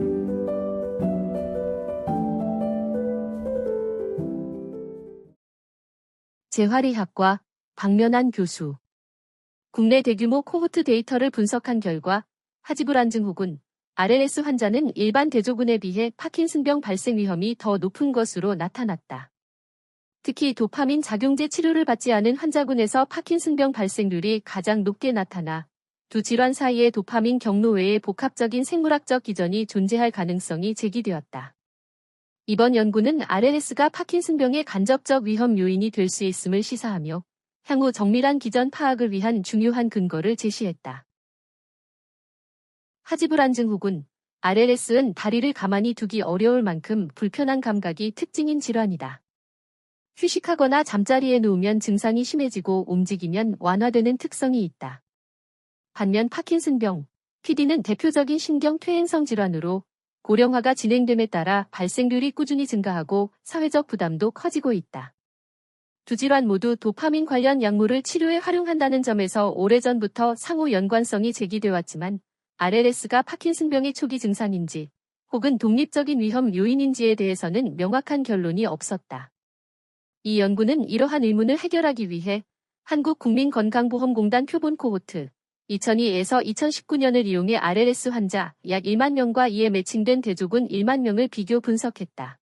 재활의학과 박면한 교수. 국내 대규모 코호트 데이터를 분석한 결과 하지불안증 후군, RLS 환자는 일반 대조군에 비해 파킨슨병 발생 위험이 더 높은 것으로 나타났다. 특히 도파민 작용제 치료를 받지 않은 환자군에서 파킨슨병 발생률이 가장 높게 나타나 두 질환 사이에 도파민 경로 외에 복합적인 생물학적 기전이 존재할 가능성이 제기되었다. 이번 연구는 RLS가 파킨슨병의 간접적 위험 요인이 될 수 있음을 시사하며 향후 정밀한 기전 파악을 위한 중요한 근거를 제시했다. 하지불안증 후군, RLS는 다리를 가만히 두기 어려울 만큼 불편한 감각이 특징인 질환이다. 휴식하거나 잠자리에 누우면 증상이 심해지고 움직이면 완화되는 특성이 있다. 반면 파킨슨병, PD는 대표적인 신경퇴행성 질환으로 고령화가 진행됨에 따라 발생률이 꾸준히 증가하고 사회적 부담도 커지고 있다. 두 질환 모두 도파민 관련 약물을 치료에 활용한다는 점에서 오래전부터 상호 연관성이 제기돼 왔지만 RLS가 파킨슨병의 초기 증상인지 혹은 독립적인 위험 요인인지에 대해서는 명확한 결론이 없었다. 이 연구는 이러한 의문을 해결하기 위해 한국국민건강보험공단 표본 코호트 2002에서 2019년을 이용해 RLS 환자 약 1만 명과 이에 매칭된 대조군 1만 명을 비교 분석했다.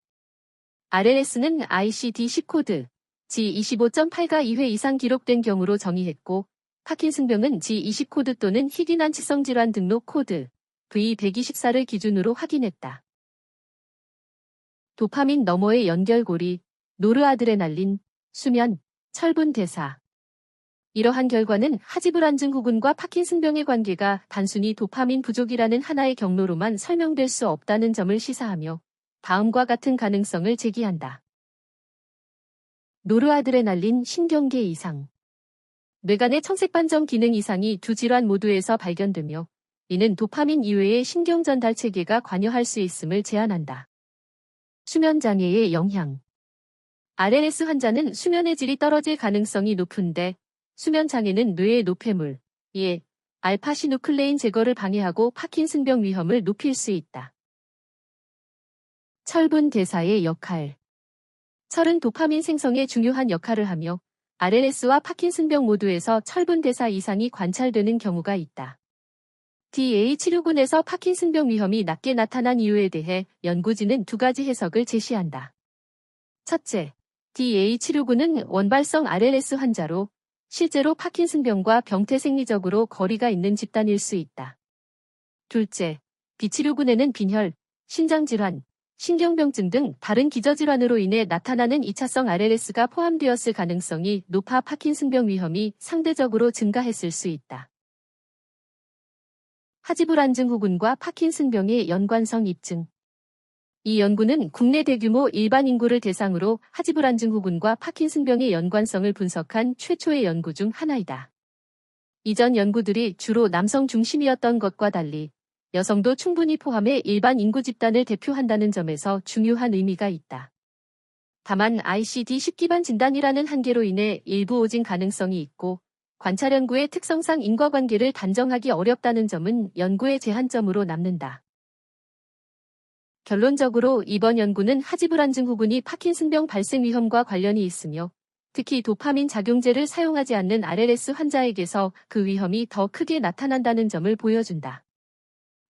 RLS는 ICD-10 코드 G25.8가 2회 이상 기록된 경우로 정의했고, 파킨슨병은 G20 코드 또는 희귀난치성 질환 등록 코드 V124를 기준으로 확인했다. 도파민 너머의 연결고리, 노르아드레날린, 수면, 철분 대사. 이러한 결과는 하지불안증 후군과 파킨슨병의 관계가 단순히 도파민 부족이라는 하나의 경로로만 설명될 수 없다는 점을 시사하며 다음과 같은 가능성을 제기한다. 노르아드레날린 신경계 이상. 뇌간의 청색반점 기능 이상이 두 질환 모두에서 발견되며 이는 도파민 이외의 신경전달 체계가 관여할 수 있음을 제한한다. 수면장애의 영향. RLS 환자는 수면의 질이 떨어질 가능성이 높은데 수면장애는 뇌의 노폐물, 예, 알파시누클레인 제거를 방해하고 파킨슨병 위험을 높일 수 있다. 철분 대사의 역할. 철은 도파민 생성에 중요한 역할을 하며 RLS와 파킨슨병 모두에서 철분 대사 이상이 관찰되는 경우가 있다. DA 치료군에서 파킨슨병 위험이 낮게 나타난 이유에 대해 연구진은 두 가지 해석을 제시한다. 첫째, DA 치료군은 원발성 RLS 환자로 실제로 파킨슨병과 병태생리적으로 거리가 있는 집단일 수 있다. 둘째, 비치료군에는 빈혈, 신장질환, 신경병증 등 다른 기저질환으로 인해 나타나는 2차성 RLS가 포함되었을 가능성이 높아 파킨슨병 위험이 상대적으로 증가했을 수 있다. 하지불안증 후군과 파킨슨병의 연관성 입증. 이 연구는 국내 대규모 일반 인구를 대상으로 하지불안증 후군과 파킨슨병의 연관성을 분석한 최초의 연구 중 하나이다. 이전 연구들이 주로 남성 중심이었던 것과 달리 여성도 충분히 포함해 일반 인구 집단을 대표한다는 점에서 중요한 의미가 있다. 다만 ICD-10 기반 진단이라는 한계로 인해 일부 오진 가능성이 있고 관찰 연구의 특성상 인과관계를 단정하기 어렵다는 점은 연구의 제한점으로 남는다. 결론적으로 이번 연구는 하지불안증 후군이 파킨슨병 발생 위험과 관련이 있으며 특히 도파민 작용제를 사용하지 않는 RLS 환자에게서 그 위험이 더 크게 나타난다는 점을 보여준다.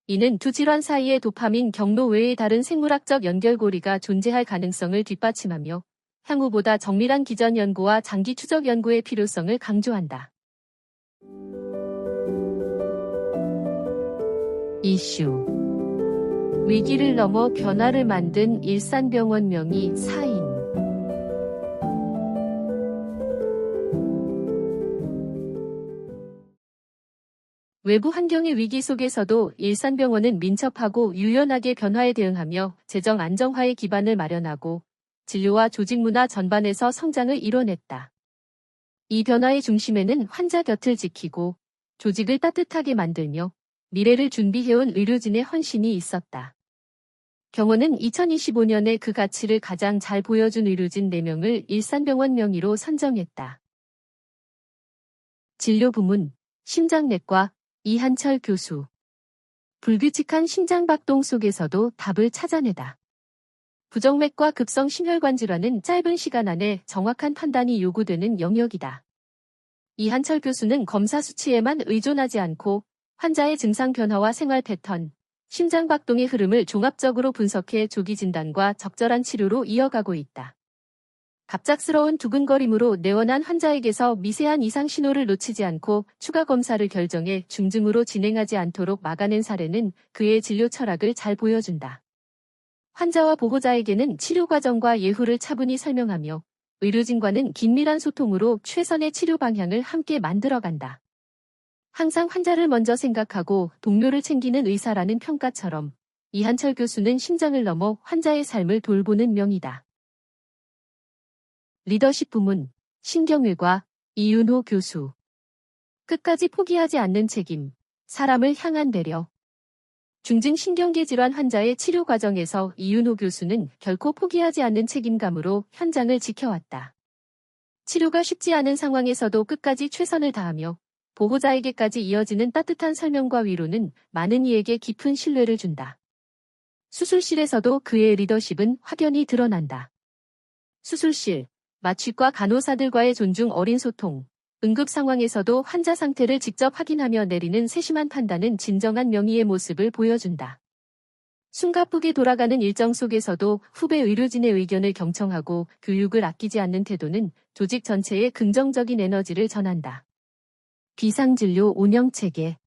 이는 두 질환 사이의 도파민 경로 외의 다른 생물학적 연결고리가 존재할 가능성을 뒷받침하며 향후보다 정밀한 기전 연구와 장기 추적 연구의 필요성을 강조한다. 이슈. 위기를 넘어 변화를 만든 일산병원 명의 사인. 외부 환경의 위기 속에서도 일산병원은 민첩하고 유연하게 변화에 대응하며 재정 안정화의 기반을 마련하고 진료와 조직 문화 전반에서 성장을 이뤄냈다. 이 변화의 중심에는 환자 곁을 지키고 조직을 따뜻하게 만들며 미래를 준비해온 의료진의 헌신이 있었다. 경원은 2025년에 그 가치를 가장 잘 보여준 의료진 4명을 일산병원 명의로 선정했다. 진료부문, 심장내과, 이한철 교수. 불규칙한 심장박동 속에서도 답을 찾아내다. 부정맥과 급성 심혈관 질환은 짧은 시간 안에 정확한 판단이 요구되는 영역이다. 이한철 교수는 검사 수치에만 의존하지 않고 환자의 증상 변화와 생활 패턴, 심장박동의 흐름을 종합적으로 분석해 조기 진단과 적절한 치료로 이어가고 있다. 갑작스러운 두근거림으로 내원한 환자에게서 미세한 이상 신호를 놓치지 않고 추가 검사를 결정해 중증으로 진행하지 않도록 막아낸 사례는 그의 진료 철학을 잘 보여준다. 환자와 보호자에게는 치료 과정과 예후를 차분히 설명하며 의료진과는 긴밀한 소통으로 최선의 치료 방향을 함께 만들어간다. 항상 환자를 먼저 생각하고 동료를 챙기는 의사라는 평가처럼 이한철 교수는 심장을 넘어 환자의 삶을 돌보는 명이다. 리더십 부문, 신경외과, 이윤호 교수. 끝까지 포기하지 않는 책임, 사람을 향한 배려. 중증 신경계 질환 환자의 치료 과정에서 이윤호 교수는 결코 포기하지 않는 책임감으로 현장을 지켜왔다. 치료가 쉽지 않은 상황에서도 끝까지 최선을 다하며 보호자에게까지 이어지는 따뜻한 설명과 위로는 많은 이에게 깊은 신뢰를 준다. 수술실에서도 그의 리더십은 확연히 드러난다. 수술실, 마취과 간호사들과의 존중 어린 소통, 응급 상황에서도 환자 상태를 직접 확인하며 내리는 세심한 판단은 진정한 명의의 모습을 보여준다. 숨가쁘게 돌아가는 일정 속에서도 후배 의료진의 의견을 경청하고 교육을 아끼지 않는 태도는 조직 전체에 긍정적인 에너지를 전한다. 비상진료 운영체계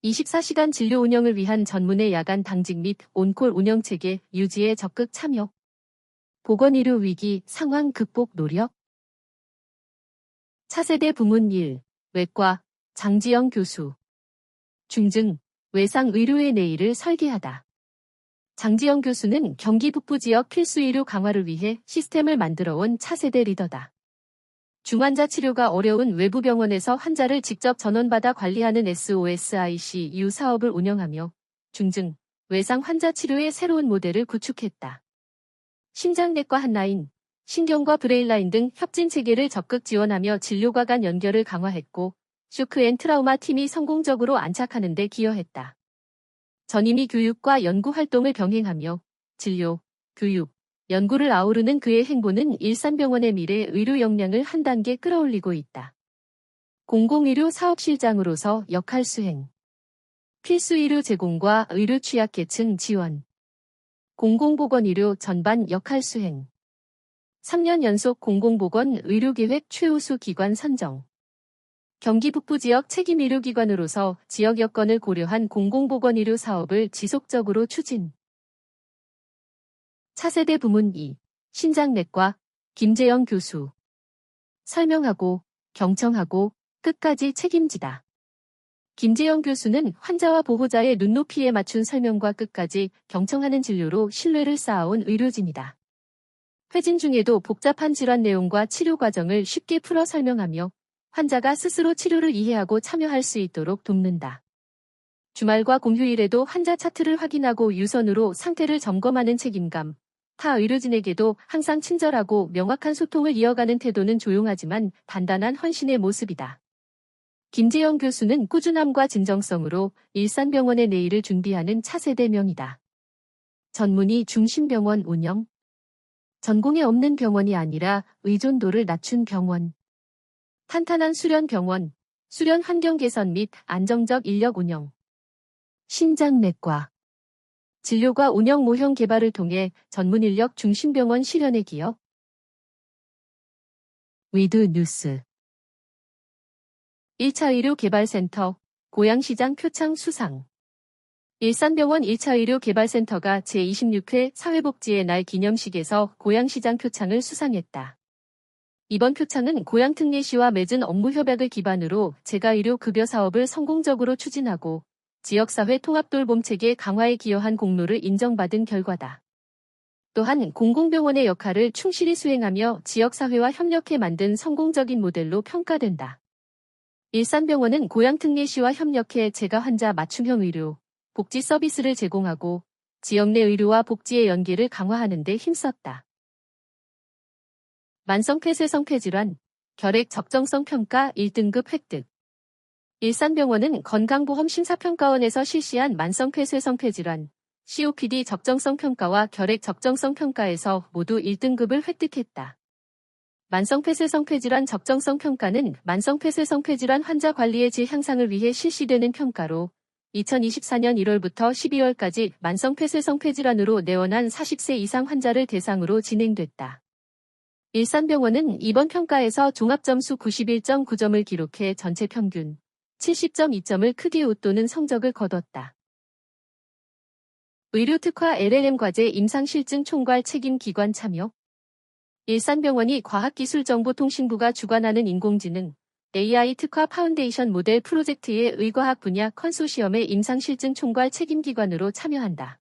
24시간 진료 운영을 위한 전문의 야간 당직 및 온콜 운영체계 유지에 적극 참여. 보건의료 위기 상황 극복 노력. 차세대 부문 1. 외과 장지영 교수. 중증 외상 의료의 내일을 설계하다. 장지영 교수는 경기 북부 지역 필수 의료 강화를 위해 시스템을 만들어온 차세대 리더다. 중환자 치료가 어려운 외부 병원에서 환자를 직접 전원받아 관리하는 SOSICU 사업을 운영하며 중증 외상 환자 치료의 새로운 모델을 구축했다. 심장내과 한라인, 신경과 브레인라인 등 협진 체계를 적극 지원하며 진료과 간 연결을 강화했고 쇼크 앤 트라우마 팀이 성공적으로 안착하는 데 기여했다. 전임의 교육과 연구 활동을 병행하며 진료, 교육, 연구를 아우르는 그의 행보는 일산병원의 미래 의료 역량을 한 단계 끌어올리고 있다. 공공의료 사업실장으로서 역할 수행. 필수 의료 제공과 의료 취약계층 지원. 공공보건의료 전반 역할 수행. 3년 연속 공공보건 의료계획 최우수 기관 선정. 경기 북부 지역 책임 의료기관으로서 지역 여건을 고려한 공공보건의료 사업을 지속적으로 추진. 차세대 부문 2. 신장내과 김재영 교수. 설명하고 경청하고 끝까지 책임지다. 김재영 교수는 환자와 보호자의 눈높이에 맞춘 설명과 끝까지 경청하는 진료로 신뢰를 쌓아온 의료진이다. 회진 중에도 복잡한 질환 내용과 치료 과정을 쉽게 풀어 설명하며 환자가 스스로 치료를 이해하고 참여할 수 있도록 돕는다. 주말과 공휴일에도 환자 차트를 확인하고 유선으로 상태를 점검하는 책임감. 타 의료진에게도 항상 친절하고 명확한 소통을 이어가는 태도는 조용하지만 단단한 헌신의 모습이다. 김재영 교수는 꾸준함과 진정성으로 일산병원의 내일을 준비하는 차세대 명이다. 전문의 중심병원 운영. 전공에 없는 병원이 아니라 의존도를 낮춘 병원. 탄탄한 수련 병원, 수련 환경 개선 및 안정적 인력 운영. 신장내과. 진료과 운영 모형 개발을 통해 전문 인력 중심병원 실현에 기여. 위드 뉴스. 1차 의료 개발센터, 고양시장 표창 수상. 일산병원 1차 의료 개발센터가 제26회 사회복지의 날 기념식에서 고양시장 표창을 수상했다. 이번 표창은 고양특례시와 맺은 업무 협약을 기반으로 재가의료 급여 사업을 성공적으로 추진하고 지역사회 통합돌봄체계 강화에 기여한 공로를 인정받은 결과다. 또한 공공병원의 역할을 충실히 수행하며 지역사회와 협력해 만든 성공적인 모델로 평가된다. 일산병원은 고양특례시와 협력해 재가 환자 맞춤형 의료, 복지 서비스를 제공하고 지역 내 의료와 복지의 연계를 강화하는 데 힘썼다. 만성폐쇄성폐질환, 결핵 적정성 평가 1등급 획득. 일산병원은 건강보험심사평가원에서 실시한 만성폐쇄성폐질환, COPD 적정성 평가와 결핵 적정성 평가에서 모두 1등급을 획득했다. 만성폐쇄성폐질환 적정성 평가는 만성폐쇄성폐질환 환자 관리의 질 향상을 위해 실시되는 평가로 2024년 1월부터 12월까지 만성폐쇄성폐질환으로 내원한 40세 이상 환자를 대상으로 진행됐다. 일산병원은 이번 평가에서 종합점수 91.9점을 기록해 전체 평균 70.2점을 크게 웃도는 성적을 거뒀다. 의료특화 LLM 과제 임상실증 총괄 책임기관 참여. 일산병원이 과학기술정보통신부가 주관하는 인공지능 AI 특화 파운데이션 모델 프로젝트의 의과학 분야 컨소시엄의 임상실증 총괄 책임기관으로 참여한다.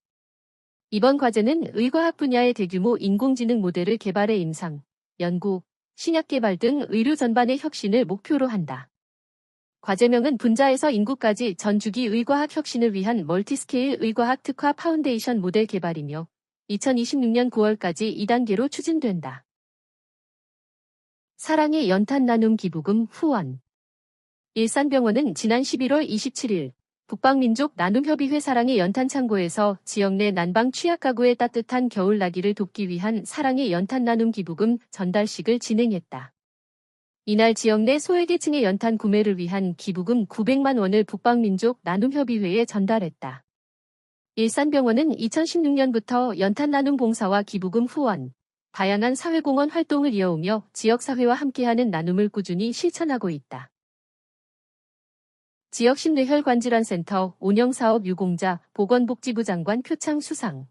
이번 과제는 의과학 분야의 대규모 인공지능 모델을 개발해 임상, 연구, 신약 개발 등 의료 전반의 혁신을 목표로 한다. 과제명은 분자에서 인구까지 전 주기 의과학 혁신을 위한 멀티스케일 의과학 특화 파운데이션 모델 개발이며 2026년 9월까지 2단계로 추진된다. 사랑의 연탄 나눔 기부금 후원. 일산병원은 지난 11월 27일 북방민족 나눔협의회 사랑의 연탄 창고에서 지역 내 난방 취약 가구의 따뜻한 겨울나기를 돕기 위한 사랑의 연탄 나눔 기부금 전달식을 진행했다. 이날 지역 내 소외계층의 연탄 구매를 위한 기부금 900만 원을 북방민족 나눔협의회에 전달했다. 일산병원은 2016년부터 연탄 나눔 봉사와 기부금 후원, 다양한 사회공헌 활동을 이어오며 지역사회와 함께하는 나눔을 꾸준히 실천하고 있다. 지역 심뇌혈관질환센터 운영사업 유공자 보건복지부 장관 표창 수상.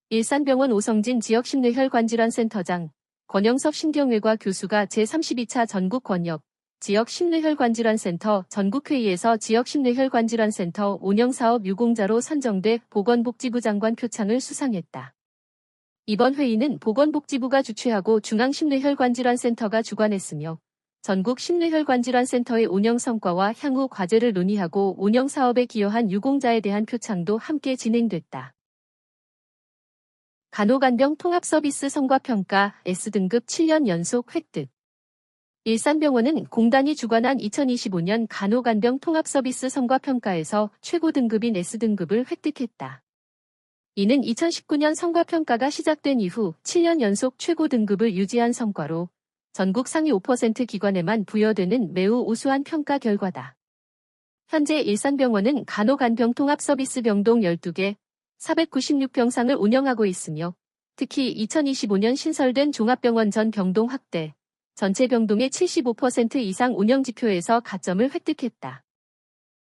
일산병원 오성진 지역 심뇌혈관질환센터장 권영섭 신경외과 교수가 제32차 전국 권역 지역 심뇌혈관질환센터 전국회의에서 지역 심뇌혈관질환센터 운영사업 유공자로 선정돼 보건복지부 장관 표창을 수상했다. 이번 회의는 보건복지부가 주최하고 중앙심뇌혈관질환센터가 주관했으며 전국 심뇌혈관질환센터의 운영 성과와 향후 과제를 논의하고 운영 사업에 기여한 유공자에 대한 표창도 함께 진행됐다. 간호간병 통합서비스 성과평가 S등급 7년 연속 획득. 일산병원은 공단이 주관한 2025년 간호간병 통합서비스 성과평가에서 최고 등급인 S등급을 획득했다. 이는 2019년 성과평가가 시작된 이후 7년 연속 최고 등급을 유지한 성과로 전국 상위 5% 기관에만 부여되는 매우 우수한 평가 결과다. 현재 일산병원은 간호간병 통합서비스 병동 12개, 496병상을 운영하고 있으며 특히 2025년 신설된 종합병원 전 병동 확대, 전체 병동의 75% 이상 운영지표에서 가점을 획득했다.